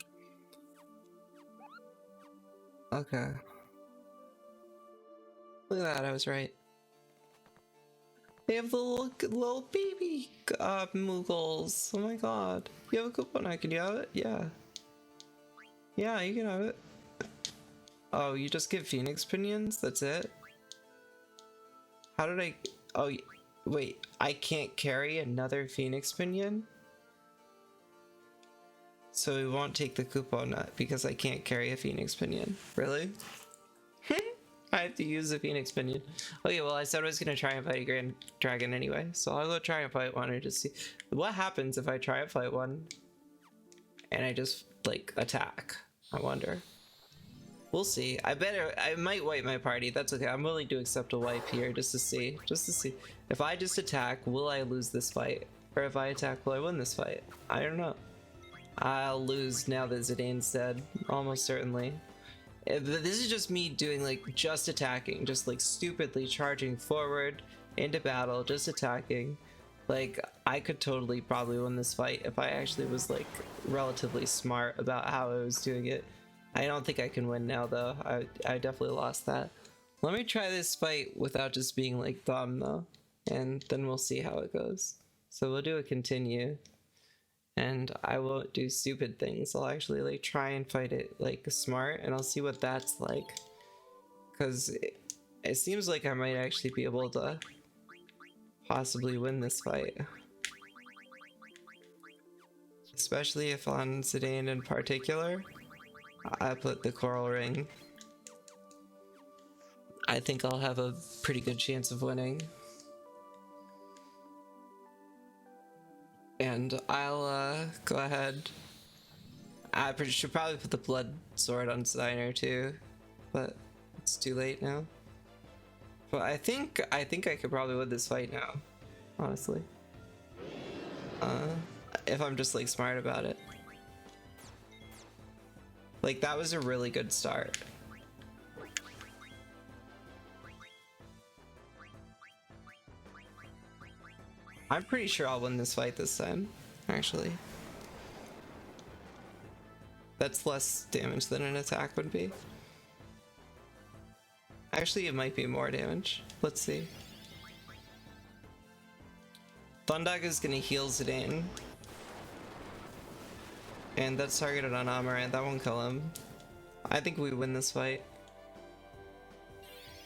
Okay. Look at that, I was right. They have the little baby Moogles. Oh my god. You have a coupon, can you have it? Yeah. Yeah, you can have it. Oh, you just give Phoenix Pinions? That's it? How did I... Oh, wait. I can't carry another Phoenix Pinion? So we won't take the coupon nut because I can't carry a Phoenix Pinion. Really? I have to use a Phoenix Pinion. Okay, well, I said I was going to try and fight a Grand Dragon anyway, so I'll go try and fight one and just see what happens if I try and fight one and I just, like, attack. I wonder. We'll see. I might wipe my party. That's okay. I'm willing to accept a wipe here just to see. Just to see. If I just attack, will I lose this fight? Or if I attack, will I win this fight? I don't know. I'll lose now that Zidane's dead. Almost certainly. This is just me doing, like, just attacking. Just, like, stupidly charging forward into battle. Just attacking. Like, I could totally probably win this fight if I actually was, like, relatively smart about how I was doing it. I don't think I can win now, though. I definitely lost that. Let me try this fight without just being, like, dumb, though. And then we'll see how it goes. So we'll do a continue. And I won't do stupid things. I'll actually, like, try and fight it, like, smart. And I'll see what that's like. Because it seems like I might actually be able to possibly win this fight. Especially if on Zidane in particular, I put the coral ring. I think I'll have a pretty good chance of winning. And I'll go ahead. I should probably put the blood sword on Steiner too, but it's too late now. But I think I could probably win this fight now, honestly. If I'm just, like, smart about it. Like, that was a really good start. I'm pretty sure I'll win this fight this time, actually. That's less damage than an attack would be. Actually, it might be more damage. Let's see. Thundag is gonna heal Zidane. And that's targeted on Amaranth. That won't kill him. I think we win this fight.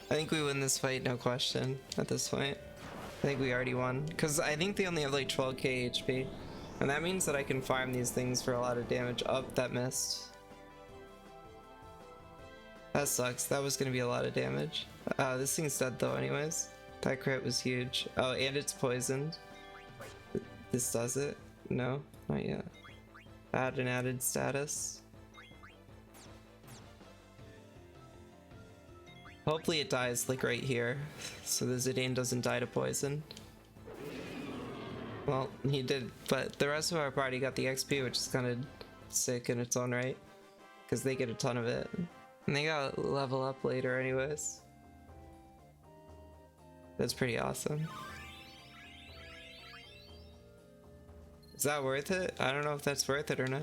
I think we win this fight, no question, at this point. I think we already won. Because I think they only have like 12k HP. And that means that I can farm these things for a lot of damage. Oh, that missed. That sucks. That was going to be a lot of damage. This thing's dead though anyways. That crit was huge. Oh, and it's poisoned. This does it? No, not yet. Add an added status. Hopefully it dies like right here, so the Zidane doesn't die to poison. Well, he did, but the rest of our party got the XP, which is kind of sick in its own right, because they get a ton of it. And they got level up later anyways. That's pretty awesome. Is that worth it? I don't know if that's worth it or not.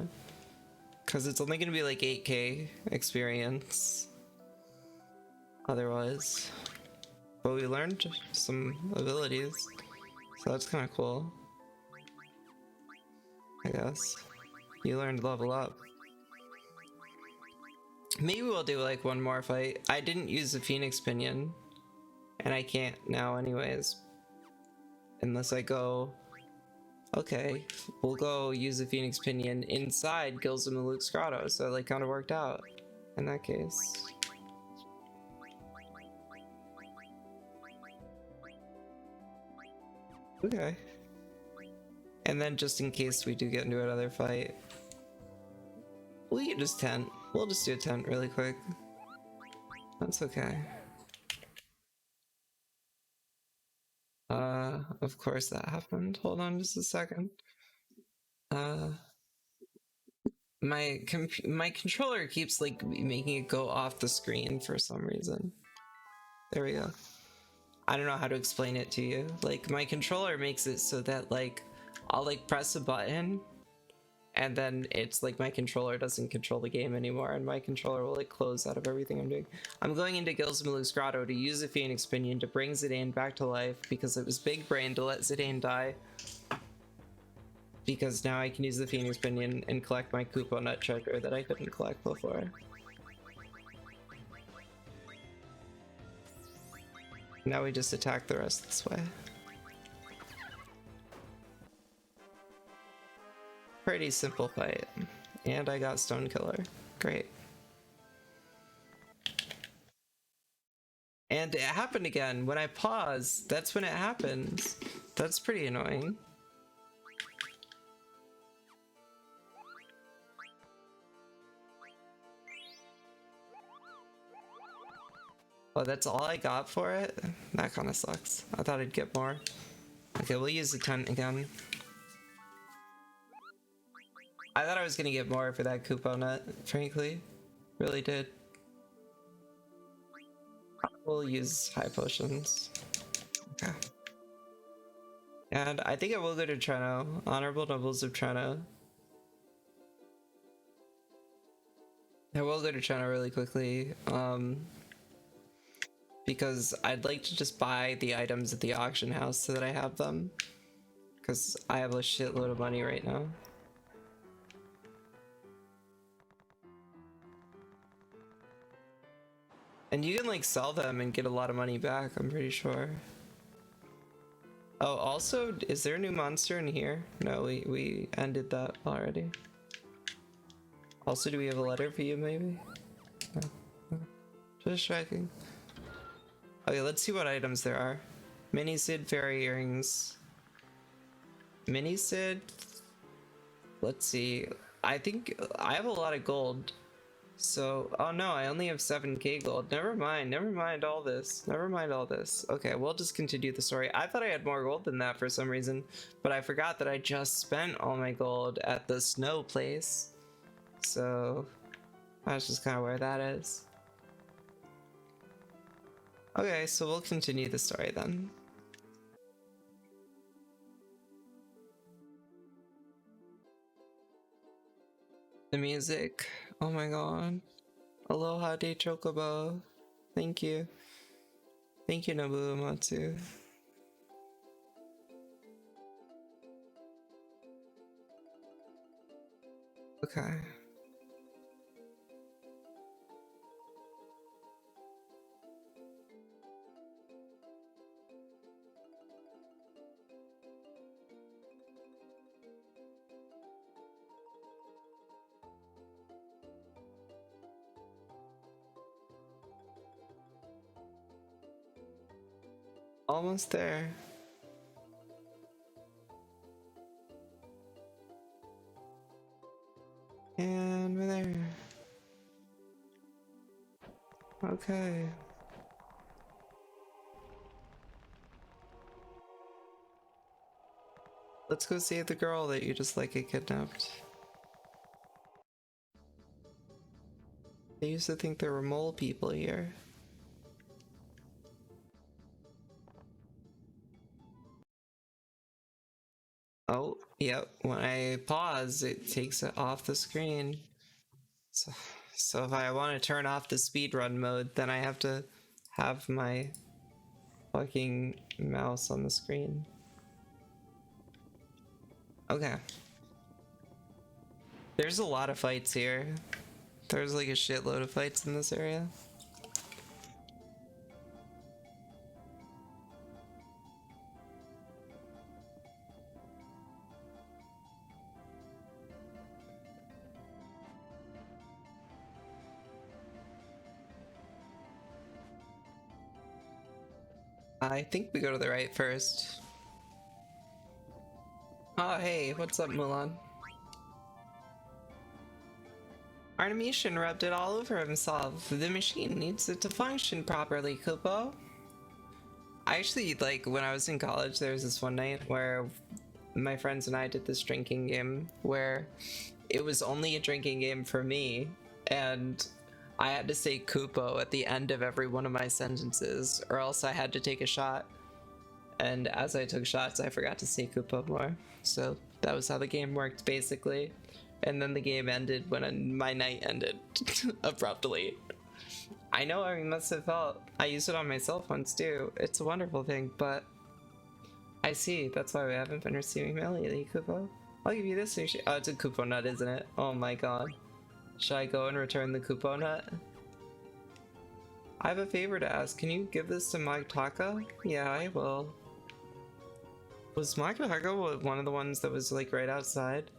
Because it's only going to be like 8k experience. Otherwise. But we learned some abilities. So that's kind of cool. I guess. You learned level up. Maybe we'll do like one more fight. I didn't use the Phoenix Pinion. And I can't now anyways. Unless I go... Okay, we'll go use the Phoenix Pinion inside Gilzum and Luke's Grotto, so it like kind of worked out in that case. Okay. And then just in case we do get into another fight, we can just tent. We'll just do a tent really quick. That's okay. Of course that happened. Hold on just a second. My controller keeps like making it go off the screen for some reason. There we go. I don't know how to explain it to you. Like, my controller makes it so that like I'll like press a button and then it's like my controller doesn't control the game anymore, and my controller will like close out of everything I'm doing. I'm going into Gilsmaluk's grotto to use the Phoenix Pinion to bring Zidane back to life because it was big brain to let Zidane die. Because now I can use the Phoenix Pinion and collect my Kupo Nut treasure that I couldn't collect before. Now we just attack the rest this way. Pretty simple fight. And I got Stone Killer. Great. And it happened again. When I pause, that's when it happens. That's pretty annoying. Oh, that's all I got for it? That kind of sucks. I thought I'd get more. Okay, we'll use the tent again. I thought I was gonna get more for that Kupo Nut, frankly. Really did. We'll use high potions. Okay. And I think I will go to Treno. Honorable Nobles of Treno. I will go to Treno really quickly. Because I'd like to just buy the items at the auction house so that I have them. Because I have a shitload of money right now. And you can like sell them and get a lot of money back, I'm pretty sure. Oh, also, is there a new monster in here? No, we ended that already. Also, do we have a letter for you, maybe? No. Just checking. Okay, let's see what items there are. Mini Sid fairy earrings. Mini Sid. Let's see. I think I have a lot of gold. So, oh no, I only have 7k gold. Never mind all this. Never mind all this. Okay, we'll just continue the story. I thought I had more gold than that for some reason, but I forgot that I just spent all my gold at the snow place. So, that's just kind of where that is. Okay, so we'll continue the story then. The music. Oh my god. Aloha de Chocobo. Thank you. Thank you, Nobu Uematsu. Okay. Almost there. And we're there. Okay. Let's go save the girl that you just like get kidnapped. I used to think there were mole people here. Oh, yep. When I pause, it takes it off the screen. So if I want to turn off the speedrun mode, then I have to have my fucking mouse on the screen. Okay. There's a lot of fights here. There's like a shitload of fights in this area. I think we go to the right first. Oh, hey, what's up, Mulan? Artemisian rubbed it all over himself. The machine needs it to function properly, Kupo. I actually, like, when I was in college, there was this one night where my friends and I did this drinking game where it was only a drinking game for me, and I had to say Kupo at the end of every one of my sentences, or else I had to take a shot. And as I took shots, I forgot to say Kupo more. So that was how the game worked, basically. and then the game ended when my night ended abruptly. I know how you must have felt. I used it on myself once too. It's a wonderful thing, but I see. That's why we haven't been receiving mail lately, Kupo. I'll give you this. Oh, it's a Kupo nut, isn't it? Oh my god. Should I go and return the Kupo nut? I have a favor to ask. Can you give this to Magtaka? Yeah, I will. Was Magtaka one of the ones that was like right outside?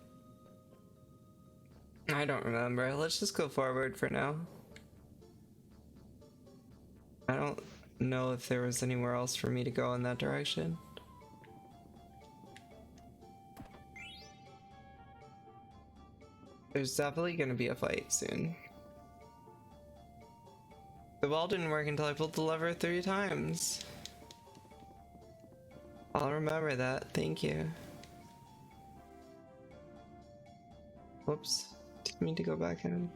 I don't remember. Let's just go forward for now. I don't know if there was anywhere else for me to go in that direction. There's definitely gonna be a fight soon. The wall didn't work until I pulled the lever 3 times. I'll remember that, thank you. Whoops, didn't mean to go back in.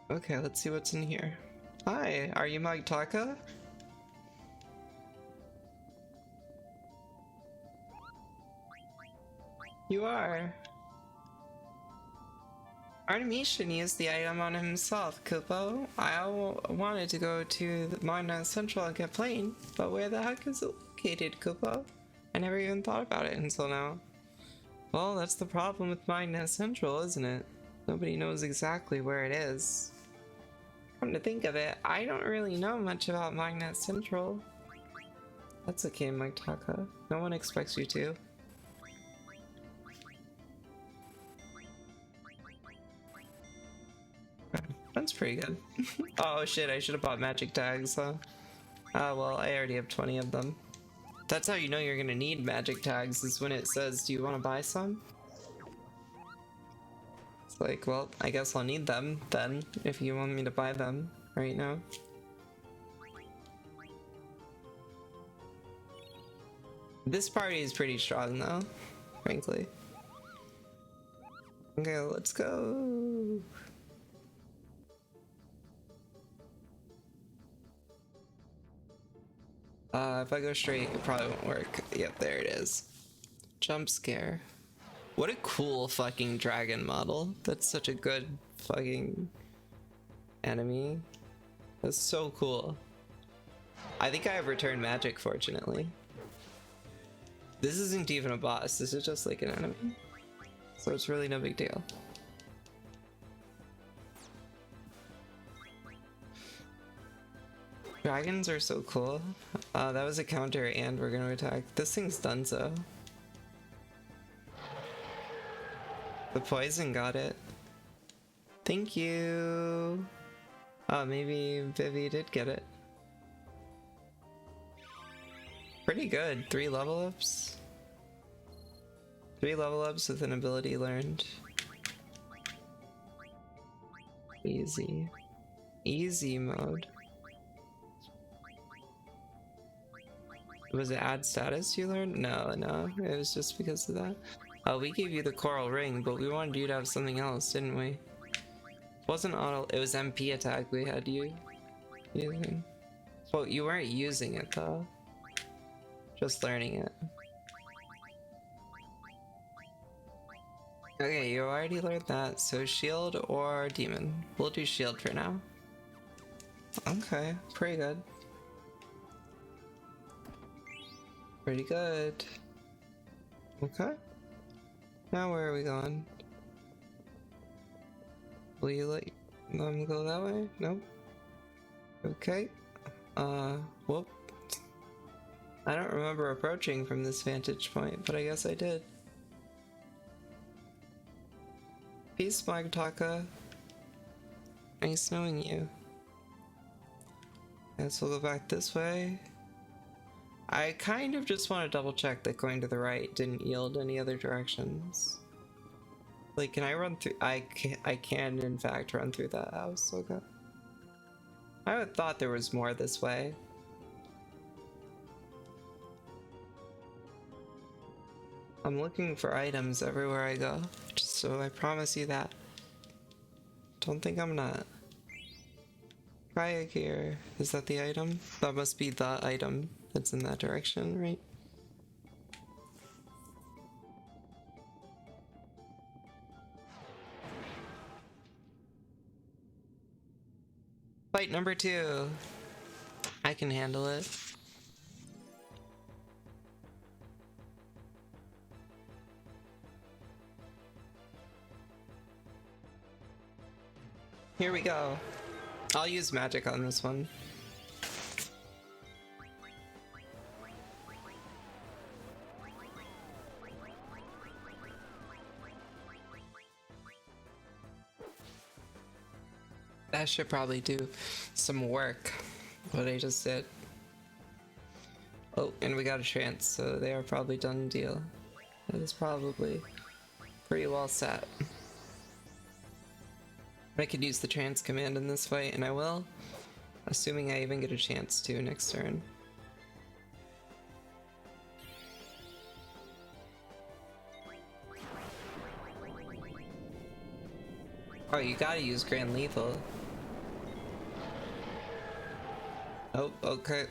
Okay, let's see what's in here. Hi, are you Magtaka? You are. Artemishan used the item on himself, Kupo. I wanted to go to the Magna Central and get plane, but where the heck is it located, Kupo? I never even thought about it until now. Well, that's the problem with Magna Central, isn't it? Nobody knows exactly where it is. Come to think of it, I don't really know much about Magna Central. That's okay, Magtaka. No one expects you to. That's pretty good. Oh shit, I should have bought magic tags, huh? Ah, well, I already have 20 of them. That's how you know you're gonna need magic tags, is when it says, do you want to buy some? It's like, well, I guess I'll need them then, if you want me to buy them right now. This party is pretty strong though, frankly. Okay, let's go. If I go straight, it probably won't work. Yep, there it is. Jump scare. What a cool fucking dragon model. That's such a good fucking enemy. That's so cool. I think I have returned magic, fortunately. This isn't even a boss, this is just like an enemy. So it's really no big deal. Dragons are so cool. That was a counter and we're gonna attack. This thing's done so. The poison got it. Thank you. Oh, maybe Vivi did get it. Pretty good. 3 level ups. 3 level ups with an ability learned. Easy. Easy mode. Was it add status you learned? No, it was just because of that. We gave you the coral ring, but we wanted you to have something else, didn't we? It wasn't auto, it was MP attack we had you using. Well, you weren't using it though. Just learning it. Okay, you already learned that, so shield or demon? We'll do shield for now. Okay, pretty good. Pretty good. Okay. Now where are we going? Will you let them go that way? Nope. Okay. Whoop. I don't remember approaching from this vantage point, but I guess I did. Peace, Magtaka. Nice knowing you. Guess we'll go back this way. I kind of just want to double check that going to the right didn't yield any other directions. Like, can I run through? I can in fact run through that house. Okay. I would thought there was more this way. I'm looking for items everywhere I go, just so I promise you that. Don't think I'm not. Kayak here. Is that the item? That must be the item that's in that direction, right? Fight number 2. I can handle it. Here we go. I'll use magic on this one. That should probably do some work, what I just did. Oh, and we got a trance, so they are probably done deal. That is probably pretty well set. I could use the trance command in this fight, and I will, assuming I even get a chance to next turn. Oh, you gotta use Grand Lethal. Oh, okay.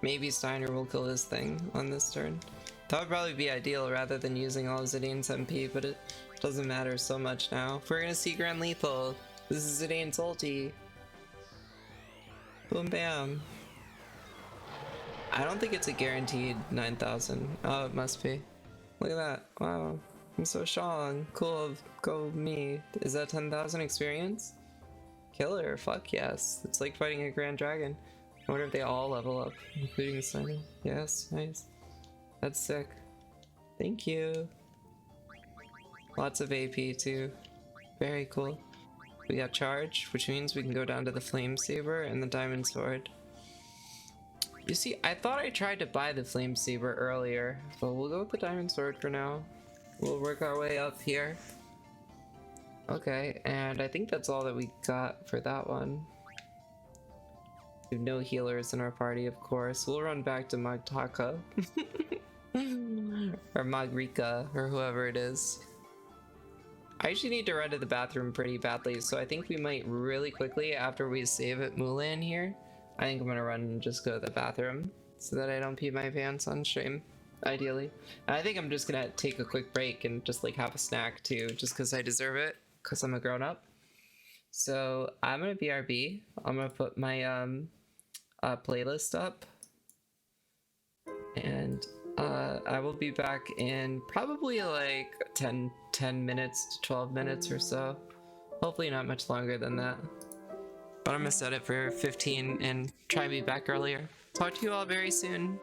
Maybe Steiner will kill this thing on this turn. That would probably be ideal rather than using all of Zidane's MP, but it doesn't matter so much now. We're gonna see Grand Lethal. This is Zidane's ulti. Boom bam. I don't think it's a guaranteed 9,000. Oh, it must be. Look at that. Wow. I'm so strong. Cool. Go me. Is that 10,000 experience? Killer. Fuck yes. It's like fighting a Grand Dragon. I wonder if they all level up, including Steiner. Yes, nice. That's sick. Thank you. Lots of AP too. Very cool. We got charge, which means we can go down to the Flame Saber and the Diamond Sword. You see, I thought I tried to buy the Flame Saber earlier, but we'll go with the Diamond Sword for now. We'll work our way up here. Okay, and I think that's all that we got for that one. We have no healers in our party, of course. We'll run back to Magtaka. Or Magrika, or whoever it is. I actually need to run to the bathroom pretty badly, so I think we might really quickly, after we save at Mulan here, I think I'm gonna run and just go to the bathroom, so that I don't pee my pants on stream, ideally. And I think I'm just gonna take a quick break and just like have a snack too, just because I deserve it, because I'm a grown-up. So I'm gonna BRB. I'm gonna put my playlist up, and I will be back in probably like 10 minutes to 12 minutes or so. Hopefully not much longer than that. But I'm gonna set it for 15 and try and be back earlier. Talk to you all very soon.